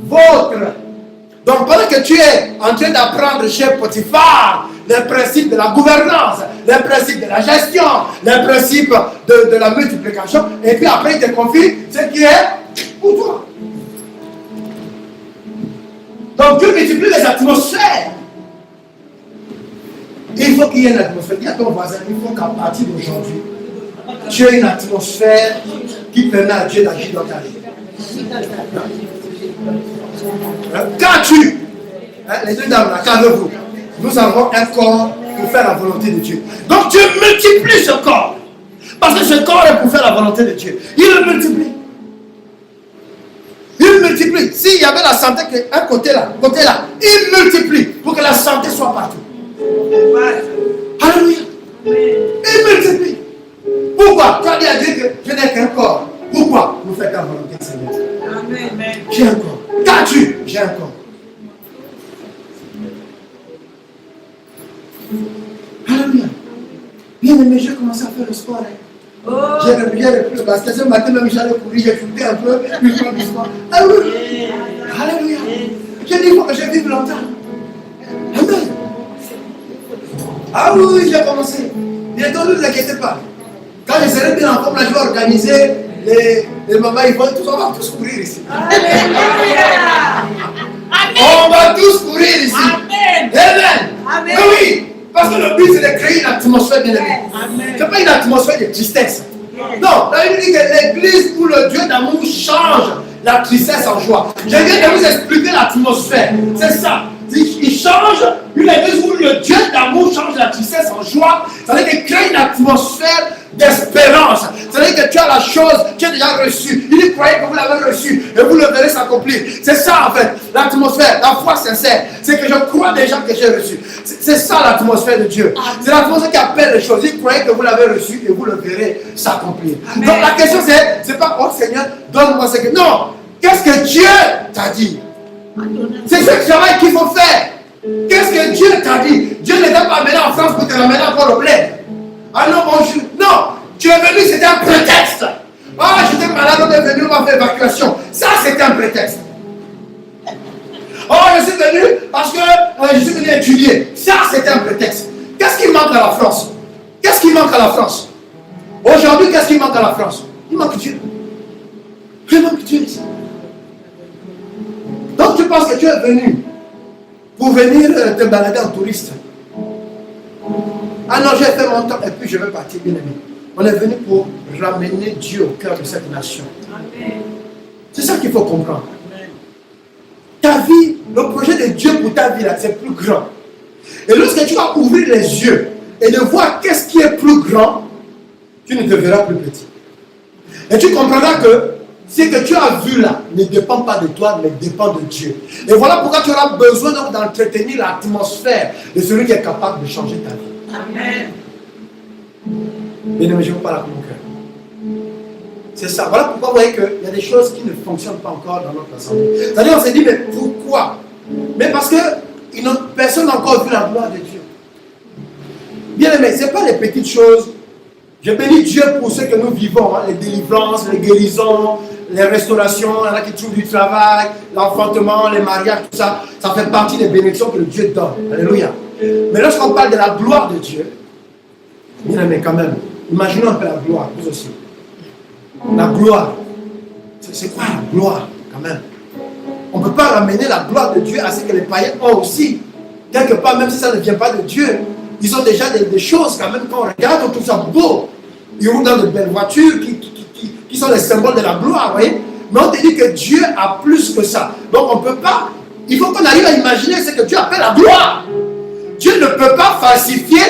vôtres. Donc pendant que tu es en train d'apprendre chez Potiphar les principes de la gouvernance, les principes de la gestion, les principes de la multiplication, et puis après il te confie ce qui est pour toi. Donc Dieu multiplie les atmosphères. Il faut qu'il y ait une atmosphère. Dis à ton voisin, il faut qu'à partir d'aujourd'hui, tu aies une atmosphère qui permet à Dieu d'agir dans ta vie. Qu'as-tu? Les deux dames là, calmez-vous. Nous avons un corps pour faire la volonté de Dieu. Donc Dieu multiplie ce corps. Parce que ce corps est pour faire la volonté de Dieu. Il le multiplie. Il multiplie. S'il y avait la santé un côté là, il multiplie pour que la santé soit partout. Alléluia. Il multiplie. Pourquoi? Tu as dit à Dieu que je n'ai qu'un corps. Pourquoi? Vous faites la volonté de Seigneur. Amen. J'ai un corps. Qu'as-tu? J'ai un corps. Alléluia. Bien aimé, j'ai commencé à faire le sport. Oh. J'ai repris parce que ce matin même j'allais courir, j'ai foutu un peu, puis je fais du sport. Alléluia. Alléluia. J'ai dit il faut que je vive longtemps. Amen. Ah oui, j'ai commencé. Bientôt, ne vous inquiétez pas. Quand je serai bien en forme, là, je vais organiser les mamans, ils vont tous, on va tous courir ici. Alléluia. On va tous courir ici. Amen. Amen. Amen. Mais oui, parce que le but c'est de créer une atmosphère bien aimée. Amen. Ce n'est pas une atmosphère de tristesse. Non, la Bible dit que l'église où le Dieu d'amour change la tristesse en joie. Je viens de vous expliquer l'atmosphère. C'est ça. Il change une église où le Dieu d'amour change la tristesse en joie. Ça veut dire qu'il crée une atmosphère d'espérance. Ça veut dire que tu as la chose, tu as déjà reçue. Il dit, croyez que vous l'avez reçue et vous le verrez s'accomplir. C'est ça en fait, l'atmosphère, la foi sincère. C'est que je crois déjà que j'ai reçu. C'est ça l'atmosphère de Dieu. C'est l'atmosphère qui appelle les choses. Il croyez que vous l'avez reçu et vous le verrez s'accomplir. Donc la question c'est pas, oh Seigneur, donne-moi ce que... Non, qu'est-ce que Dieu t'a dit? C'est ce travail qu'il faut faire. Qu'est-ce que Dieu t'a dit? Dieu ne t'a pas amené en France pour te ramener encore au bled. Ah non, bonjour. Non, tu es venu, c'était un prétexte. Ah, j'étais malade, on est venu, on m'a fait évacuation. Ça, c'était un prétexte. Oh, je suis venu parce que je suis venu étudier. Ça, c'était un prétexte. Qu'est-ce qui manque à la France? Qu'est-ce qui manque à la France? Aujourd'hui, qu'est-ce qui manque à la France? Il manque Dieu. Il manque Dieu ici. Donc tu penses que tu es venu pour venir te balader en touriste. Ah non, j'ai fait mon temps et puis je vais partir, bien aimé. On est venu pour ramener Dieu au cœur de cette nation. C'est ça qu'il faut comprendre. Ta vie, le projet de Dieu pour ta vie, là, c'est plus grand. Et lorsque tu vas ouvrir les yeux et de voir qu'est-ce qui est plus grand, tu ne te verras plus petit. Et tu comprendras que ce que tu as vu là ne dépend pas de toi, mais dépend de Dieu. Et voilà pourquoi tu auras besoin donc d'entretenir l'atmosphère de celui qui est capable de changer ta vie. Amen. Bien-aimé, je vous parle à mon cœur. C'est ça. Voilà pourquoi vous voyez qu'il y a des choses qui ne fonctionnent pas encore dans notre assemblée. C'est-à-dire, on s'est dit, mais pourquoi? Mais parce que personne n'a encore vu la gloire de Dieu. Bien-aimé, ce n'est pas les petites choses. Je bénis Dieu pour ce que nous vivons, hein, les délivrances, les guérisons, les restaurations, il y en a qui trouvent du travail, l'enfantement, les mariages, tout ça. Ça fait partie des bénédictions que Dieu donne. Alléluia. Mais lorsqu'on parle de la gloire de Dieu, bien aimé, quand même, imaginons un peu la gloire, vous aussi. La gloire. C'est quoi la gloire, quand même? On ne peut pas ramener la gloire de Dieu à ce que les païens ont aussi. Quelque part, même si ça ne vient pas de Dieu, ils ont déjà des choses, quand même, quand on regarde, on trouve ça beau. Ils roulent dans de belles voitures qui sont les symboles de la gloire, vous voyez? Mais on te dit que Dieu a plus que ça. Donc on ne peut pas, il faut qu'on arrive à imaginer ce que Dieu appelle la gloire. Dieu ne peut pas falsifier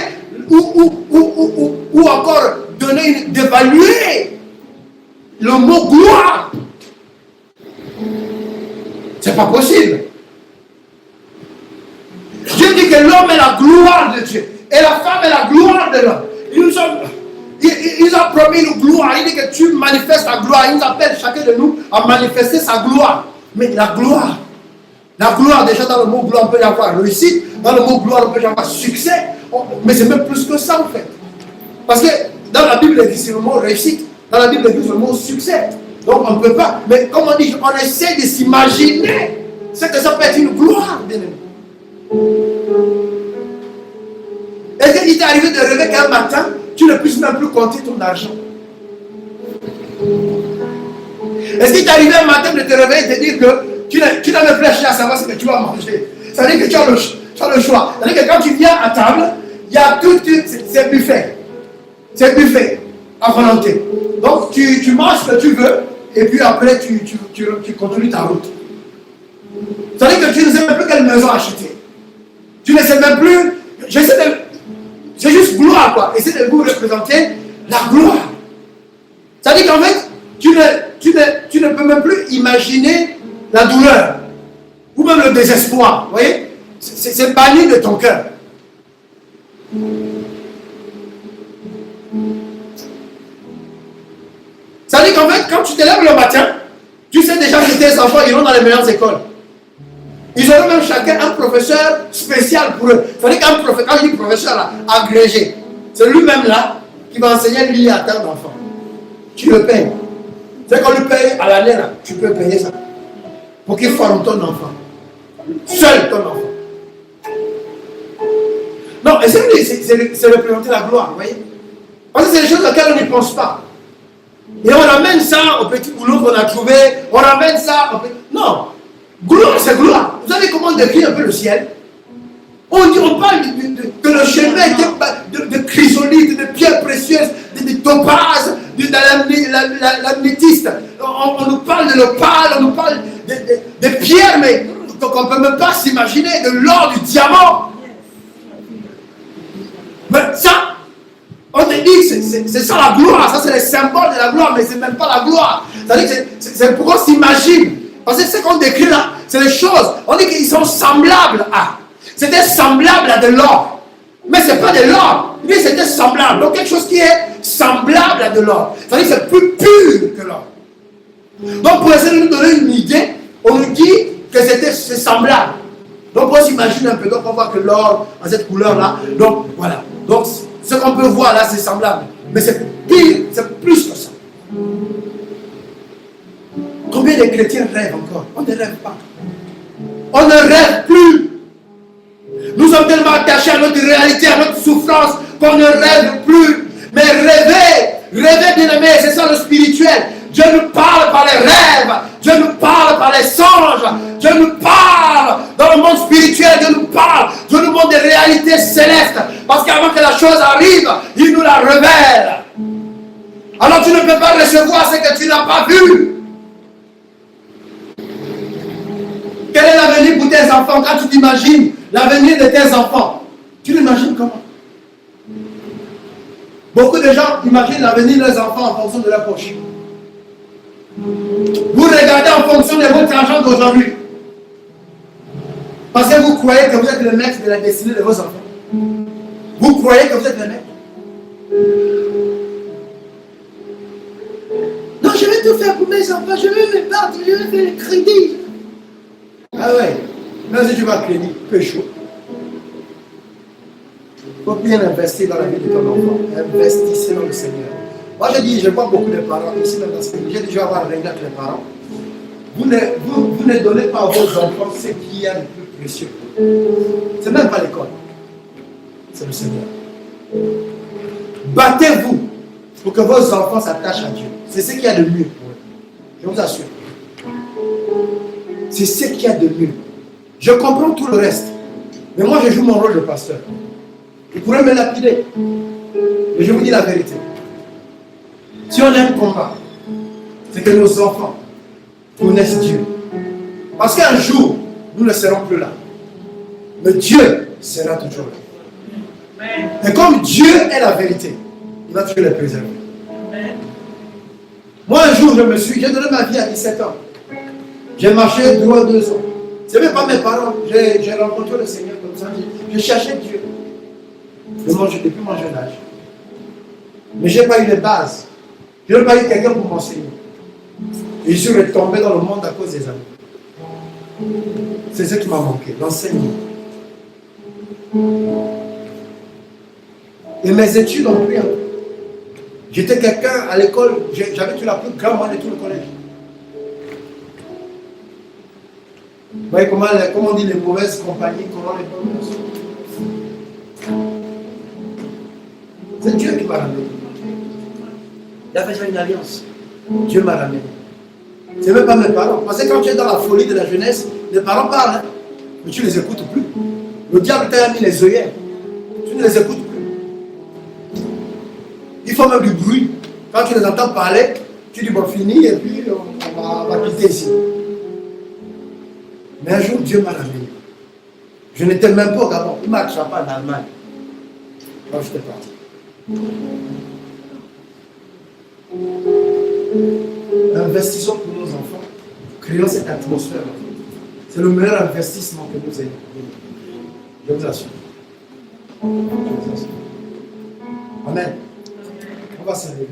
ou encore d'évaluer le mot gloire. C'est pas possible. Dieu dit que l'homme est la gloire de Dieu et la femme est la gloire de l'homme. Ils ont promis une gloire. Il dit que tu manifestes ta gloire. Il nous appelle chacun de nous à manifester sa gloire. Mais la gloire, déjà dans le mot gloire, on peut y avoir réussite. Dans le mot gloire, on peut y avoir succès. Mais c'est même plus que ça en fait. Parce que dans la Bible, il dit le mot réussite. Dans la Bible, il dit le mot succès. Donc on ne peut pas. Mais comme on dit, on essaie de s'imaginer ce que ça peut être une gloire, bien aimé. Est-ce qu'il t'est arrivé de rêver qu'un matin, tu ne puisses même plus compter ton argent? Est-ce qu'il t'est arrivé un matin de te réveiller et de te dire que tu n'as même plus cherché à savoir ce que tu vas manger? Ça veut dire que tu as le choix. Ça veut dire que quand tu viens à table, il y a tout, c'est buffet. C'est buffet à volonté. Donc tu manges ce que tu veux et puis après tu continues ta route. Ça veut dire que tu ne sais même plus quelle maison acheter. Tu ne sais même plus. C'est juste gloire, quoi. Essayez de vous représenter la gloire. Ça veut dire qu'en fait, tu ne peux même plus imaginer la douleur ou même le désespoir. Vous voyez? C'est banni de ton cœur. Ça veut dire qu'en fait, quand tu te lèves le matin, tu sais déjà que tes enfants iront dans les meilleures écoles. Ils auront même chacun un professeur spécial pour eux. Ça veut dire qu'un professeur, quand je dis professeur là, agrégé, c'est lui-même là qui va enseigner lui à tant d'enfants. Tu le payes. C'est qu'on lui paye à l'année là, tu peux payer ça. Pour qu'il forme ton enfant. Seul ton enfant. Non, et c'est représenter la gloire, vous voyez? Parce que c'est des choses auxquelles on n'y pense pas. Et on ramène ça au petit boulot qu'on a trouvé, on ramène ça au petit... Non, gloire c'est gloire. Vous savez comment on décrit un peu le ciel? On parle de le chemin de chrysolite, de pierres précieuses, de topaz, de l'améthyste. On nous parle de l'opale, on nous parle de pierres, mais qu'on ne peut même pas s'imaginer, de l'or, du diamant. Mais ça, on te dit que c'est ça la gloire, ça c'est le symbole de la gloire, mais c'est même pas la gloire. C'est-à-dire que c'est pour qu'on s'imagine. Parce que ce qu'on décrit là, c'est les choses. On dit qu'ils sont semblables à. C'était semblable à de l'or. Mais ce n'est pas de l'or. Mais c'était semblable. Donc quelque chose qui est semblable à de l'or. C'est-à-dire que c'est plus pur que l'or. Donc pour essayer de nous donner une idée, on nous dit que c'est semblable. Donc on s'imagine un peu. Donc on voit que l'or a cette couleur-là. Donc voilà. Donc ce qu'on peut voir là, c'est semblable. Mais c'est pire, c'est plus que ça. Combien de chrétiens rêvent encore? On ne rêve pas. On ne rêve plus. Nous sommes tellement attachés à notre réalité, à notre souffrance, qu'on ne rêve plus. Mais rêver bien aimé, c'est ça le spirituel. Dieu nous parle par les rêves, Dieu nous parle par les songes, Dieu nous parle dans le monde spirituel, Dieu nous parle, Dieu nous montre des réalités célestes. Parce qu'avant que la chose arrive, il nous la révèle. Alors tu ne peux pas recevoir ce que tu n'as pas vu. Quel est l'avenir pour tes enfants quand tu t'imagines l'avenir de tes enfants? Tu l'imagines comment? Beaucoup de gens imaginent l'avenir de leurs enfants en fonction de leur poche. Vous regardez en fonction de votre argent d'aujourd'hui. Parce que vous croyez que vous êtes le maître de la destinée de vos enfants. Vous croyez que vous êtes le maître. Non, je vais tout faire pour mes enfants. Je vais me battre. Je vais faire le crédit. Ah ouais. Même si tu vas crédit, peu chaud. Il faut bien investir dans la vie de ton enfant. Investissez dans le Seigneur. Moi, je vois beaucoup de parents ici dans ce pays. J'ai déjà avoir réglé avec les parents. Vous ne donnez pas à vos enfants ce qu'il y a de plus précieux. Ce n'est même pas l'école. C'est le Seigneur. Battez-vous pour que vos enfants s'attachent à Dieu. C'est ce qu'il y a de mieux pour eux. Je vous assure. C'est ce qu'il y a de mieux. Je comprends tout le reste. Mais moi, je joue mon rôle de pasteur. Ils pourraient me lapider. Mais je vous dis la vérité. Si on a un combat, c'est que nos enfants connaissent Dieu. Parce qu'un jour, nous ne serons plus là. Mais Dieu sera toujours là. Et comme Dieu est la vérité, il va toujours les préserver. Moi, un jour, j'ai donné ma vie à 17 ans. J'ai marché droit 2 ans. Ce n'est même pas mes parents. J'ai rencontré le Seigneur comme ça. Je cherchais Dieu. Depuis mon jeune âge. Mais je n'ai pas eu les bases. Je n'ai pas eu quelqu'un pour m'enseigner. Et je suis retombé dans le monde à cause des amis. C'est ce qui m'a manqué, l'enseignement. Et mes études ont pris un peu. J'étais quelqu'un à l'école, j'avais tout la plus grande moyenne de tout le collège. Vous voyez comment on dit les mauvaises compagnies, comment les mauvaises. C'est Dieu qui m'a ramené. Il a fait déjà une alliance. Dieu m'a ramené. Ce n'est même pas mes parents. Parce que quand tu es dans la folie de la jeunesse, les parents parlent, hein, mais tu ne les écoutes plus. Le diable t'a mis les œillères. Tu ne les écoutes plus. Il faut même du bruit. Quand tu les entends parler, tu dis bon, fini, et puis on va quitter ici. Mais un jour, Dieu m'a ramené. Je n'étais même pas au Gabon. Il m'a attrapé en Allemagne. Quand j'étais parti. Investissons pour nos enfants. Créons cette atmosphère. C'est le meilleur investissement que nous ayons. Je vous assure. Je vous assure. Amen. On va se lever.